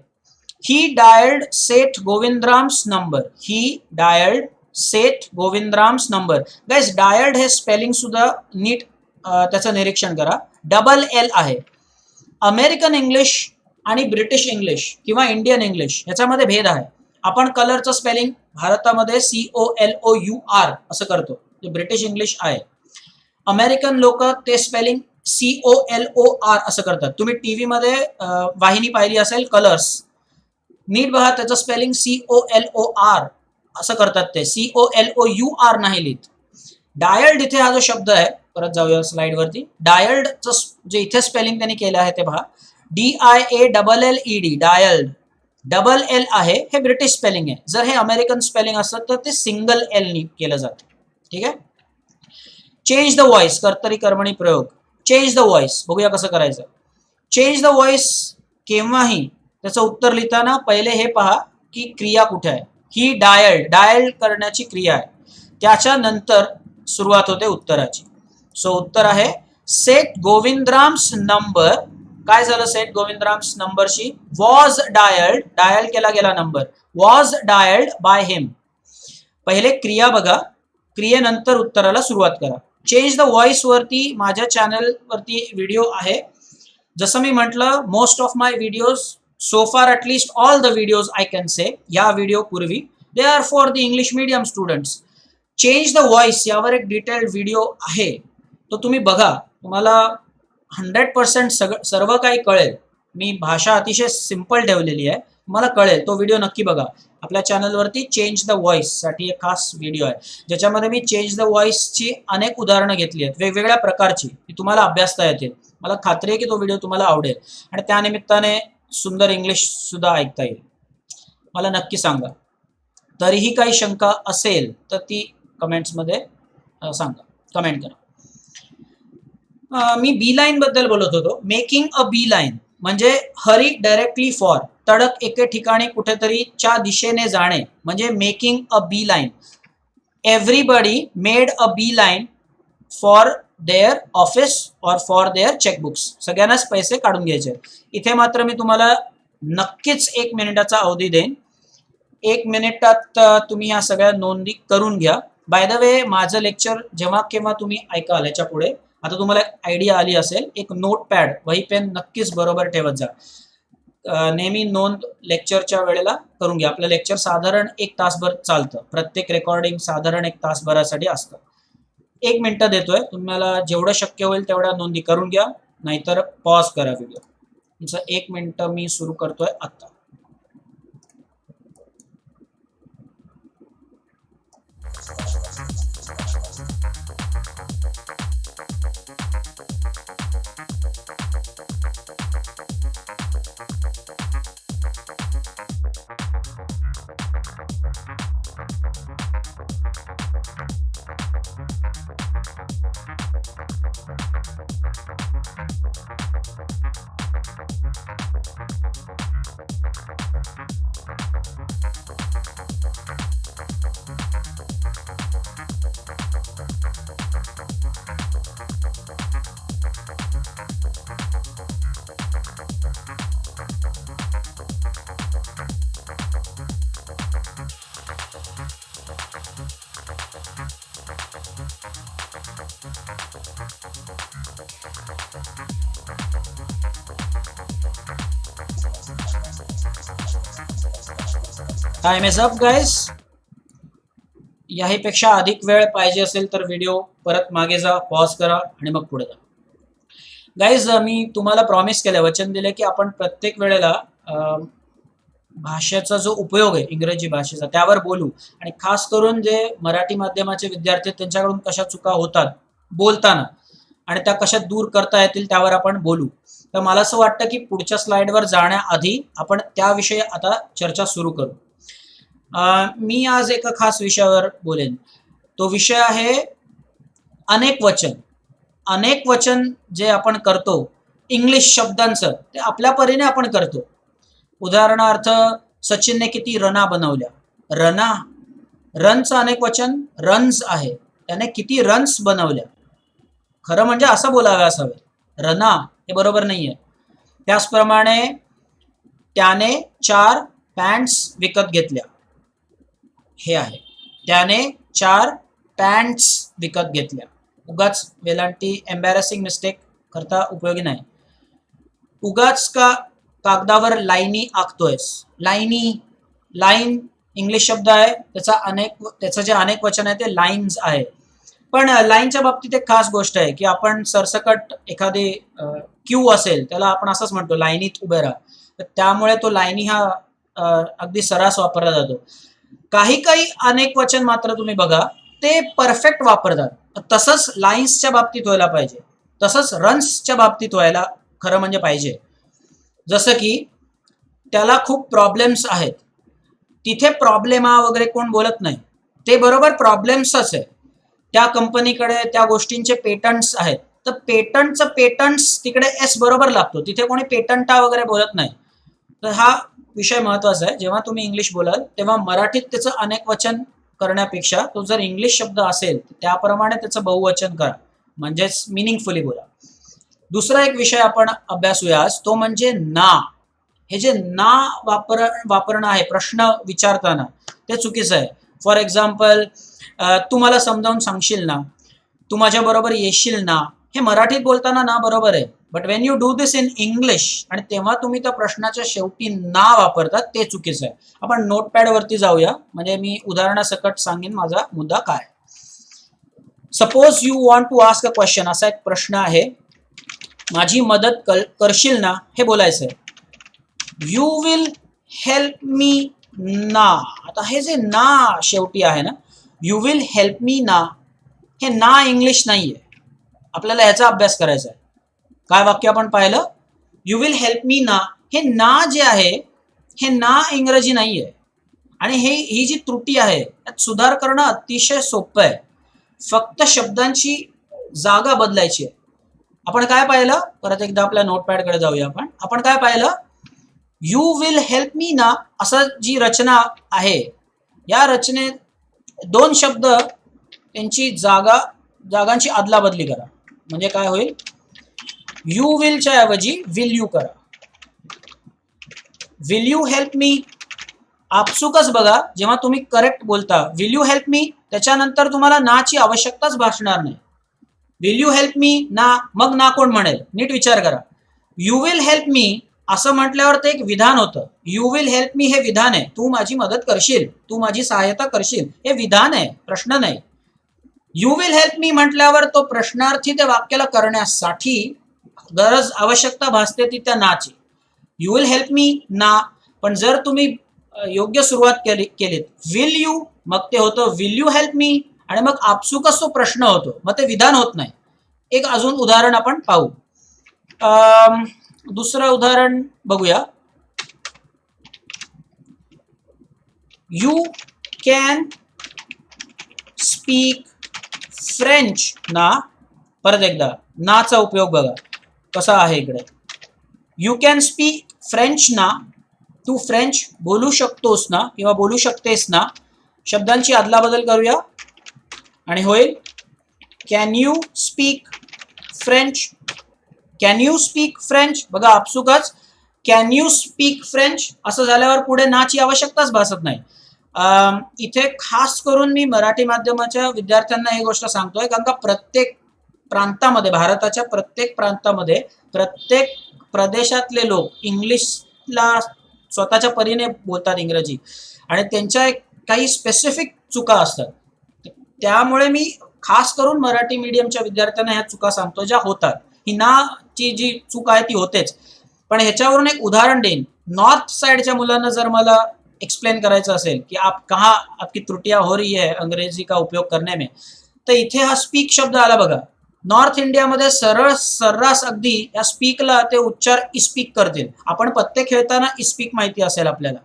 He dialled Seth Govindram's number. He dialled Seth Govindram's number. Guys dialled हे स्पेलिंग सुद्धा नीट त्याचं निरीक्षण करा. डबल एल आहे. अमेरिकन इंग्लिश आणि ब्रिटिश इंग्लिश किंवा इंडियन इंग्लिश याच्यामध्ये भेद आहे. आपण कलरचं स्पेलिंग भारतामध्ये COLOUR असं करतो, ते ब्रिटिश इंग्लिश आहे. अमेरिकन लोक ते स्पेलिंग COLOR असं करतात. तुम्ही टीव्ही मध्ये वाहिनी पाहिली असेल कलर्स, नीट बघा त्याचं स्पेलिंग COLOR असं करतात, ते COLOUR नाही लिहित. डायल्ड इथे हा जो शब्द आहे, परत जाऊया स्लाइड वरती. डायल्डचं जे इथे स्पेलिंग त्यांनी केलं आहे ते पहा, DIALLED. डायल्ड डबल एल आहे, हे ब्रिटिश स्पेलिंग आहे. जर हे अमेरिकन स्पेलिंग असतं तर ते सिंगल एल नी केलं जातं. ठीक आहे. चेंज द व्हॉइस, कर्तरी कर्मणी प्रयोग. चेंज द व्हॉइस बघूया कसं करायचं. चेंज द व्हॉइस केव्हाही त्याचं उत्तर लिहिताना पहिले हे पहा की क्रिया कुठे आहे. ही डायल करण्याची क्रिया आहे, त्याच्यानंतर सुरुवात होते उत्तराची. सो उत्तर आहे सेठ गोविंदराम्स नंबर. काय झालं सेठ गोविंदराम्स नंबरशी? वॉज डायल्ड, डायल केला गेला number, was dialled by him. पहिले क्रिया बघा, क्रियेनंतर उत्तराला सुरुवात करा. चेंज द व्हॉइस वरती माझ्या चॅनल वरती व्हिडिओ आहे. जसं मी म्हटलं, most of my videos so far at least all the videos I can say, या व्हिडिओ पूर्वी they are for the English medium students. Change the voice यावर एक डिटेल्ड व्हिडिओ आहे, तो तुम्ही बघा. तुम्हाला 100% सर्व काही कळेल. मी भाषा अतिशय सिंपल ठेवलेली आहे, तुम्हाला कळेल. तो व्हिडिओ नक्की बघा. आपल्या चॅनलवरती चेंज द व्हॉइस साठी एक खास व्हिडिओ आहे, ज्याच्यामध्ये मी चेंज द व्हॉइसची अनेक उदाहरणं घेतली आहेत, वेगवेगळ्या प्रकारची, ती तुम्हाला अभ्यासता येतील. मला खात्री आहे की तो व्हिडिओ तुम्हाला आवडेल आणि त्यानिमित्ताने सुंदर इंग्लिश सुद्धा ऐकता येईल. मला नक्की सांगा. तरीही काही शंका असेल तर ती कमेंट्समध्ये सांगा, कमेंट करा. मी बी लाईन बद्दल बोलत होतो. मेकिंग अ बी लाईन म्हणजे हरी डायरेक्टली फॉर, तडक एके ठिकाणी कुठेतरी च्या दिशेने जाणे म्हणजे making a B line. Everybody made a B line for their office or for their chequebooks. सगळ्यांनाच पैसे काढून घ्यायचे. इथे मात्र मी तुम्हाला नक्कीच 1 मिनिटाचा अवधी देईन. 1 मिनिटात तुम्ही ह्या सगळ्या नोंदी करून घ्या. बाय द वे, माझं लेक्चर जेव्हा केव्हा तुम्ही ऐकाल याच्या पुढे, आता तुम्हाला एक आयडिया आली असेल, एक नोटपॅड वही पेन नक्कीच बरोबर ठेवत जा. नेहमी नोंद लेक्चरच्या वेळेला करून घ्या. आपलं लेक्चर साधारण 1 तासभर चालतं. प्रत्येक रेकॉर्डिंग साधारण 1 तासभरासाठी असतं. 1 मिनिट देतोय, तुम्हाला जेवढं शक्य होईल तेवढ्या नोंदी करून घ्या, नाहीतर पॉज करा व्हिडिओ. तुमचं 1 मिनिट मी सुरू करतोय आता. Time is up guys. याहीपेक्षा अधिक वेळ पाहिजे असेल तर व्हिडिओ परत मागे जा, पॉज करा आणि मग पुढे जा. गाइज, मी तुम्हाला प्रॉमिस केलं, वचन दिले की आपण प्रत्येक वेळेला भाषेचा जो उपयोग आहे इंग्रजी भाषेचा त्यावर बोलू. आणि खास करून जे मराठी माध्यमाचे विद्यार्थी आहेत त्यांच्याकडून कशा चुका होतात बोलताना आणि त्या कशा दूर करता येतील त्यावर आपण बोलू. तर मला असं वाटतं की पुढच्या स्लाइडवर जाण्याआधी आपण त्याविषयी आता चर्चा सुरू करू. मी आज एका खास विषयावर बोलेन. तो विषय आहे अनेक वचन. अनेक वचन जे आपण करतो इंग्लिश शब्दांचं, ते आपल्या परीने आपण करतो. उदाहरणार्थ, सचिनने किती रना बनवल्या. रनचं अनेक वचन रन्स आहे, त्याने किती रन्स बनवल्या. खरं म्हणजे असं बोलावे असावे, रना हे बरोबर नाहीये. त्याचप्रमाणे त्याने 4 पॅन्ट्स विकत घेतल्या, हे आहे. त्याने 4 पॅन्ट्स विकत घेतल्या. उगाच वेलांटी एम्बॅरसिंग मिस्टेक करता उपयोगी नाही. उगाच का कागदावर लाईनी आखतोयस. लाईनी, लाईन इंग्लिश शब्द आहे, त्याचं जे अनेक वचन आहे ते लाईन्स आहे. पण लाईनच्या बाबतीत एक खास गोष्ट आहे की आपण सरसकट एखादी क्यू असेल त्याला आपण असंच म्हणतो, लाईनीत उभे राहा. तर त्यामुळे तो लाईनी हा अगदी सर्रास वापरला जातो. काही काही अनेक वचन मात्र तुम्ही बघा ते परफेक्ट वापरतात. तसंच लाईन्सच्या बाबतीत व्हायला पाहिजे, तसंच रन्सच्या बाबतीत व्हायला खरं म्हणजे पाहिजे. जसं की त्याला खूप प्रॉब्लेम्स आहेत, तिथे प्रॉब्लेमा वगैरे कोण बोलत नाही, ते बरोबर प्रॉब्लेम्सच आहे. त्या कंपनीकडे त्या गोष्टींचे पेटंट्स आहेत, तर पेटंटचं पेटंट्स तिकडे एस बरोबर लागतो, तिथे कोणी पेटंटा वगैरे बोलत नाही. तर हा विषय महत्वाचा आहे. जेव्हा तुम्ही इंग्लिश बोलाल तेव्हा मराठीत त्याचं अनेक वचन करण्यापेक्षा तो जर इंग्लिश शब्द असेल त्याप्रमाणे त्याचं बहुवचन करा, म्हणजेच मिनिंगफुली बोला. दुसरा एक विषय आपण अभ्यासूया, तो म्हणजे ना. हे जे ना वापरणं आहे प्रश्न विचारताना, ते चुकीचं आहे. फॉर एक्झाम्पल, तू मला समजावून सांगशील ना, तू माझ्या बरोबर येशील ना, हे मराठीत बोलताना ना बरोबर आहे. But Wien you do this in English आणि तेव्हा तुम्ही त्या प्रश्नाच्या शेवटी ना वापरतात, ते चुकीचं आहे. आपण नोटपॅड वरती जाऊया, म्हणजे मी उदाहरणासकट सांगेन माझा मुद्दा काय. Suppose you want to ask a question, असा एक प्रश्न आहे, माझी मदत करशील ना, हे बोलायचं आहे. यू विल हेल्प मी ना. आता हे जे ना शेवटी आहे ना, यू विल हेल्प मी ना, हे ना इंग्लिश नाहीये. आपल्याला ह्याचा अभ्यास करायचा आहे. काय वाक्य आपण पाहिलं, यू विल हेल्प मी ना, हे ना जे आहे हे ना इंग्रजी नाहीये. आणि ही जी त्रुटी आहे त्यात सुधार करणं अतिशय सोपं आहे. फक्त शब्दांची जागा बदलायची आहे. आपण काय पाहिलं, परत एकदा आपल्या नोटपॅडकडे जाऊया. आपण काय पाहिलं, यू विल हेल्प मी ना, असं जी रचना आहे, या रचनेत 2 शब्द त्यांची जागांची अदलाबदली करा. म्हणजे काय होईल, यू विलच्या ऐवजी विल यू करा. विल यू हेल्प मी, आपसुकच बघा, जेव्हा तुम्ही करेक्ट बोलता विल यू हेल्प मी, त्याच्यानंतर तुम्हाला नाची आवश्यकताच भासणार नाही. विल यू हेल्प मी ना, मग ना कोण म्हणेल, नीट विचार करा. यू विल हेल्प मी असं म्हटल्यावर ते एक विधान होतं. यू विल हेल्प मी हे विधान आहे, तू माझी मदत करशील, तू माझी सहायता करशील, हे विधान आहे, प्रश्न नाही. यू विल हेल्प मी म्हटल्यावर तो प्रश्नार्थी त्या वाक्याला करण्यासाठी गरज आवश्यकता भासते ती त्या नाची. यू विल हेल्प मी ना, पण जर तुम्ही योग्य सुरुवात केलीत विल यू, मग ते होतं विल यू हेल्प मी, आणि मग आपसुकच तो प्रश्न होतो, मग ते विधान होत नाही. एक अजून उदाहरण आपण पाहू. दुसरं उदाहरण बघूया. यू कॅन स्पीक फ्रेंच ना, परत एकदा नाचा उपयोग बघा कसा आहे इकडे. यू कॅन स्पीक फ्रेंच ना, तू फ्रेंच बोलू शकतोस ना किंवा बोलू शकतेस ना. शब्दांची अदलाबदल करूया आणि होईल can you speak French. Can you speak French, बघा आपसुकच कॅन यू स्पीक फ्रेंच असं झाल्यावर पुढे नाची आवश्यकताच भासत नाही. इथे खास करून मी मराठी माध्यमाच्या विद्यार्थ्यांना ही गोष्ट सांगतोय, कारण का प्रत्येक प्रांतामध्ये, भारताच्या प्रत्येक प्रांतामध्ये, प्रत्येक प्रदेशातले लोक इंग्लिशला स्वतःच्या परीने बोलतात इंग्रजी, आणि त्यांच्या काही स्पेसिफिक चुका असतात. त्यामुळे मी खास करून मराठी मीडियमच्या विद्यार्थ्यांना ह्या चुका सांगतो ज्या होतात. ही नाची जी चूक आहे ती होतेच. पण ह्याच्यावरून एक उदाहरण देईन. नॉर्थ साइडच्या मुलांना जर मला एक्सप्लेन करायचं असेल की आप कहाँ आपकी त्रुटियां हो रही है अंग्रेजी का उपयोग करने में, तर इथे हा स्पीक शब्द आला बघा. नॉर्थ इंडियामध्ये सर्रास अगदी या स्पीकला ते उच्चार इस्पीक करतील. आपण पत्ते खेळताना इस्पीक माहिती असेल आपल्याला,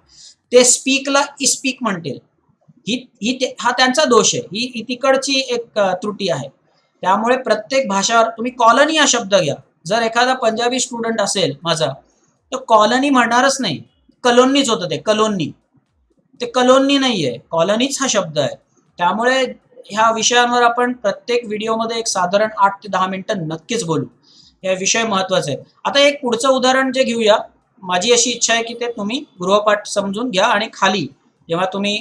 ते स्पीकला इस्पीक म्हणतील. हा त्यांचा दोष आहे, ही तिकडची एक त्रुटी आहे. त्यामुळे प्रत्येक भाषा, तुम्ही कॉलनी हा शब्द घ्या, जर एखादा पंजाबी स्टुडंट असेल माझा, तो कॉलनी म्हणणारच नाही, कलोनीच होतं ते. कलोनी, ते कलोनी नाहीये, कॉलनीच हा शब्द आहे. त्यामुळे ह्या विषयांवर आपण प्रत्येक व्हिडिओमध्ये एक साधारण 8 ते 10 मिनिटं नक्कीच बोलू. हे विषय महत्त्वाचे आहेत. आता एक पुढचं उदाहरण जे घेऊया, माझी अशी इच्छा आहे की ते तुम्ही गृहपाठ समजून घ्या आणि खाली जेव्हा तुम्ही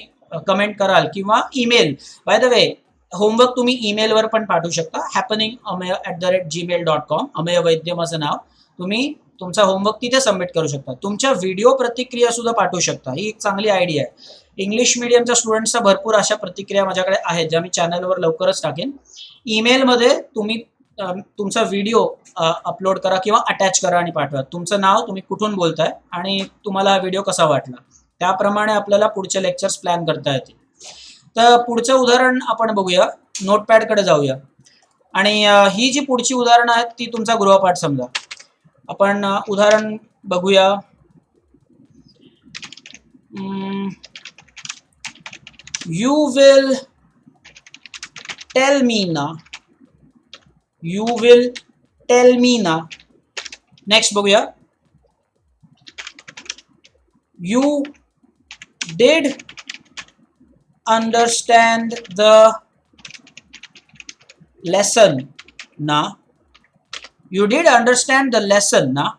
कमेंट कराल किंवा email, bye the way homework तुम्ही ईमेलवर पण पाठवू शकता, happeningameya@gmail.com, अमेय वैद्य माझं नाव. तुम्ही तुमचा होमवर्क तिथे सबमिट करू शकता. तुमच्या व्हिडिओ प्रतिक्रिया सुद्धा पाठवू शकता. ही एक चांगली आयडिया आहे. इंग्लिश मीडियमच्या स्टुडंट्सचा भरपूर अशा प्रतिक्रिया माझ्याकडे आहेत, ज्या मी चॅनलवर लवकरच टाकेन. ईमेलमध्ये तुम्ही तुमचा व्हिडिओ अपलोड करा किंवा अटॅच करा आणि पाठवा. तुमचं नाव, तुम्ही कुठून बोलताय आणि तुम्हाला हा व्हिडिओ कसा वाटला, त्याप्रमाणे आपल्याला पुढचे लेक्चर्स प्लॅन करता येतील. तर पुढचं उदाहरण आपण बघूया. नोटपॅडकडे जाऊया आणि ही जी पुढची उदाहरणं आहेत ती तुमचा गृहपाठ समजा. आपण उदाहरण बघूया. यू विल टेल मी ना. यू विल टेल मी ना. नेक्स्ट बघूया. You did understand the lesson ना. You did understand the lesson ना.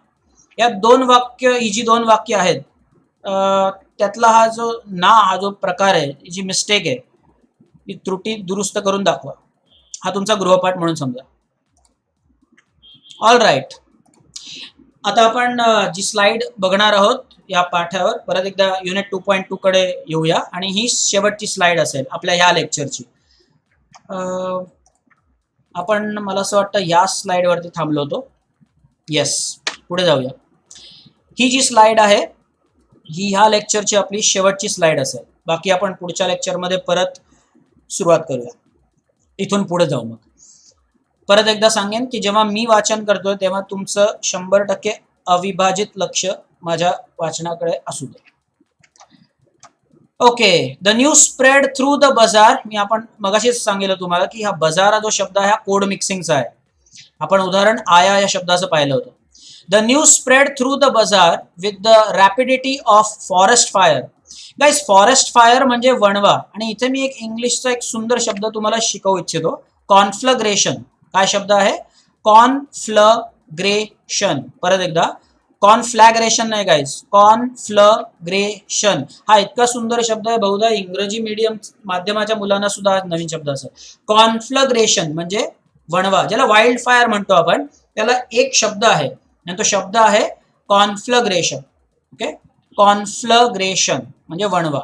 या दोन वाक्य, ही जी दोन वाक्य आहेत त्यातला हा जो ना, हा जो प्रकार आहे, ही जी मिस्टेक आहे, ही त्रुटी दुरुस्त करून दाखवा. हा तुमचा गृहपाठ म्हणून समजा. All right. आता आपण जी स्लाइड बघणार आहोत या पाठावर, परत एकदा युनिट 2.2 कडे येऊया आणि ही शेवटची स्लाइड असेल आपल्या ह्या लेक्चरची. आपण, मला असं वाटतं, या स्लाइडवरती थांबलो होतो. येस, पुढे जाऊया. ही जी स्लाइड आहे ही ह्या लेक्चरची आपली शेवटची स्लाइड असेल. बाकी आपण पुढच्या लेक्चरमध्ये परत सुरुवात करूया, इथून पुढे जाऊ. मग परत एकदा सांगेन की जेव्हा मी वाचन करतोय तेव्हा तुमचं 100% अविभाजित लक्ष माझ्या वाचनाकडे असू दे. Okay. The news spread through the bazaar. मी आपण मगाशीच सांगितलं तुम्हाला की हा बाजार हा जो शब्द आहे हा कोड मिक्सिंगचा आहे. आपण उदाहरण आया या शब्दाचं पाहिलं होतं. The news spread through the bazaar with the rapidity of forest fire. Guys, forest fire म्हणजे वणवा. आणि इथे मी एक इंग्लिशचा एक सुंदर शब्द तुम्हाला शिकवू इच्छितो, कॉन्फ्लग्रेशन. काय शब्द आहे? कॉन्फ्लग्रेशन. परत एकदा, कॉन्फ्लॅग्रेशन नाही गाईज, कॉन्फ्लग्रेशन. हा इतका सुंदर शब्द आहे, बहुधा इंग्रजी मीडियम माध्यमाच्या मुलांना सुद्धा हा नवीन शब्द असेल. कॉन्फ्लग्रेशन म्हणजे वणवा, ज्याला वाईल्ड फायर म्हणतो आपण. त्याला एक शब्द आहे आणि तो शब्द आहे कॉन्फ्लग्रेशन. ओके, कॉन्फ्लग्रेशन म्हणजे वणवा.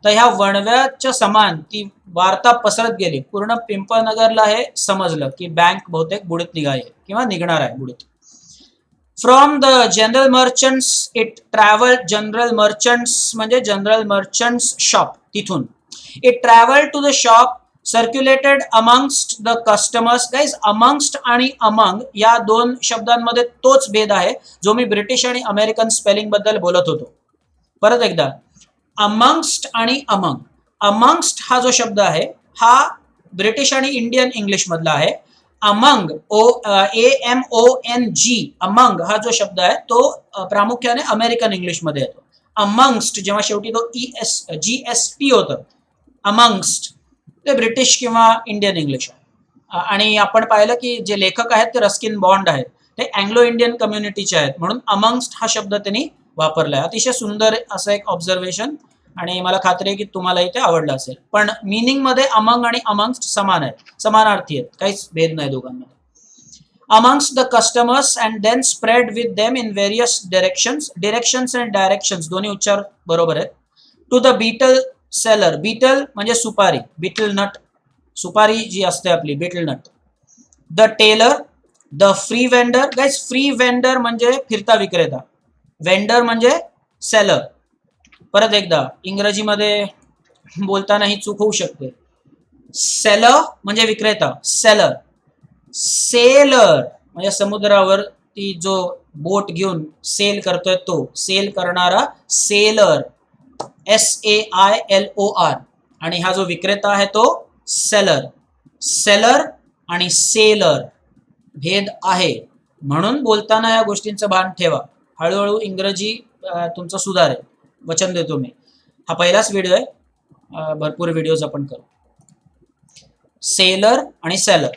तर ह्या वणव्याच्या समान ती वार्ता पसरत गेली. पूर्ण पिंपळनगरला हे समजलं की बँक बहुतेक बुडीत निघाली किंवा निघणार आहे बुडीत. From the general merchants it travel. General merchants म्हणजे जनरल मर्चंट्स शॉप. तिथून it travel to the shop, circulated amongst the customers. Guys, amongst आणि अमंग या दोन शब्दांमध्ये तोच भेद आहे जो मी ब्रिटिश आणि अमेरिकन स्पेलिंग बद्दल बोलत होतो. परत एकदा, अमंगस्ट आणि अमंग. अमंगस्ट हा जो शब्द आहे हा ब्रिटिश आणि इंडियन इंग्लिश मधला आहे. अमंग, AMONG, अमंग हा जो शब्द आहे तो प्रामुख्याने अमेरिकन इंग्लिश मध्ये येतो. अमंगस्ट जेव्हा शेवटी तो GST होतं, अमंगस्ट ते ब्रिटिश किंवा इंडियन इंग्लिश आहे. आणि आपण पाहिलं की जे लेखक आहेत ते रस्किन बॉन्ड आहेत, ते अँग्लो इंडियन कम्युनिटीचे आहेत, म्हणून अमंगस्ट हा शब्द त्यांनी वापरलाय. अतिशय सुंदर असं एक ऑब्झर्वेशन, आणि मला खात्री आहे की तुम्हालाही ते आवडलं असेल. पण मिनिंग मध्ये अमंग आणि अमंगस्ट समान आहेत, समानार्थी आहेत, काहीच भेद नाही दोघांमध्ये. Amongst the customers and then spread with them in various directions. Directions and directions दोन्ही उच्चार बरोबर आहेत. To the betel seller. Betel म्हणजे सुपारी, बीटल नट, सुपारी जी असते आपली, betel nut. The tailor, the free vendor. Guys, free vendor म्हणजे फिरता विक्रेता, वेंडर म्हणजे सेलर. परत एकदा, इंग्रजीमध्ये बोलताना ही चूक होऊ शकते. सेलर म्हणजे विक्रेता, सेलर. सेलर म्हणजे समुद्रावर ती जो बोट घेऊन सेल करतोय तो, सेल करणारा सेलर, SAILOR. आणि हा जो विक्रेता आहे तो सेलर. सेलर आणि सेलर भेद आहे, म्हणून बोलताना या गोष्टींचं भान ठेवा. हळूहळू इंग्रजी तुमचं सुधारेल, वचन देतो मी. हा पहिलाच व्हिडिओ आहे, भरपूर व्हिडिओज आपण करू. सेलर आणि सेलर.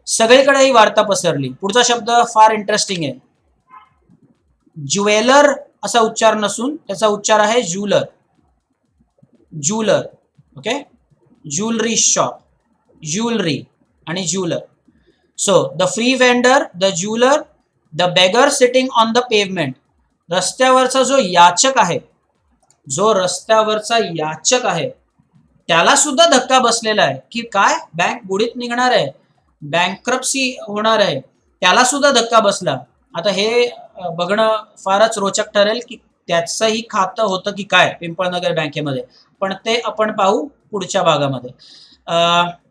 सगळीकडे ही वार्ता पसरली. पुढचा शब्द फार इंटरेस्टिंग आहे. ज्वेलर असा उच्चार नसून त्याचा उच्चार आहे jeweller. Jeweller. Okay. Jewellery shop. Jewellery आणि jeweller. So the free vendor, the jeweller, the beggar sitting on the pavement. रस्त्यावरचा जो याचक आहे, जो रस्त्यावरचा याचक आहे त्याला सुद्धा धक्का बसलेला आहे की काय बँक बुडीत निघणार आहे, बँक्रप्सी होणार आहे, त्याला सुद्धा धक्का बसला. आता हे बघणं फारच रोचक ठरेल की त्याचंही खातं होतं की काय पिंपळनगर बँकेमध्ये, पण ते आपण पाहू पुढच्या भागामध्ये.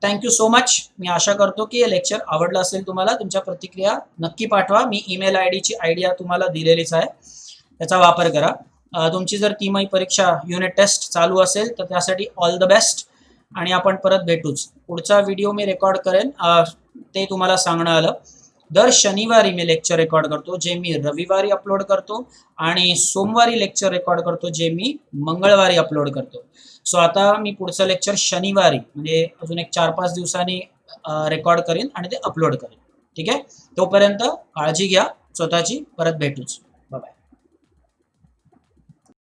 Thank you so much. मी आशा करतो की हे लेक्चर आवडलं असेल तुम्हाला. तुमच्या प्रतिक्रिया नक्की पाठवा. मी ईमेल आयडीची आयडिया तुम्हाला दिलेलीच आहे, त्याचा वापर करा. तुमची जर तिमाही परीक्षा युनिट टेस्ट चालू असेल तर त्यासाठी ऑल द बेस्ट आणि आपण परत भेटूच. पुढचा व्हिडिओ मी रेकॉर्ड करेन, ते तुम्हाला सांगणं आलं. दर शनिवारी मी लेक्चर रेकॉर्ड करतो जे मी रविवारी अपलोड करतो आणि सोमवारी लेक्चर रेकॉर्ड करतो जे मी मंगळवारी अपलोड करतो. सो आता मी पुढचं लेक्चर शनिवारी म्हणजे अजून एक 4-5 दिवसांनी रेकॉर्ड करेन आणि ते अपलोड करेन. ठीक आहे. तोपर्यंत काळजी घ्या स्वतःची. परत भेटूच.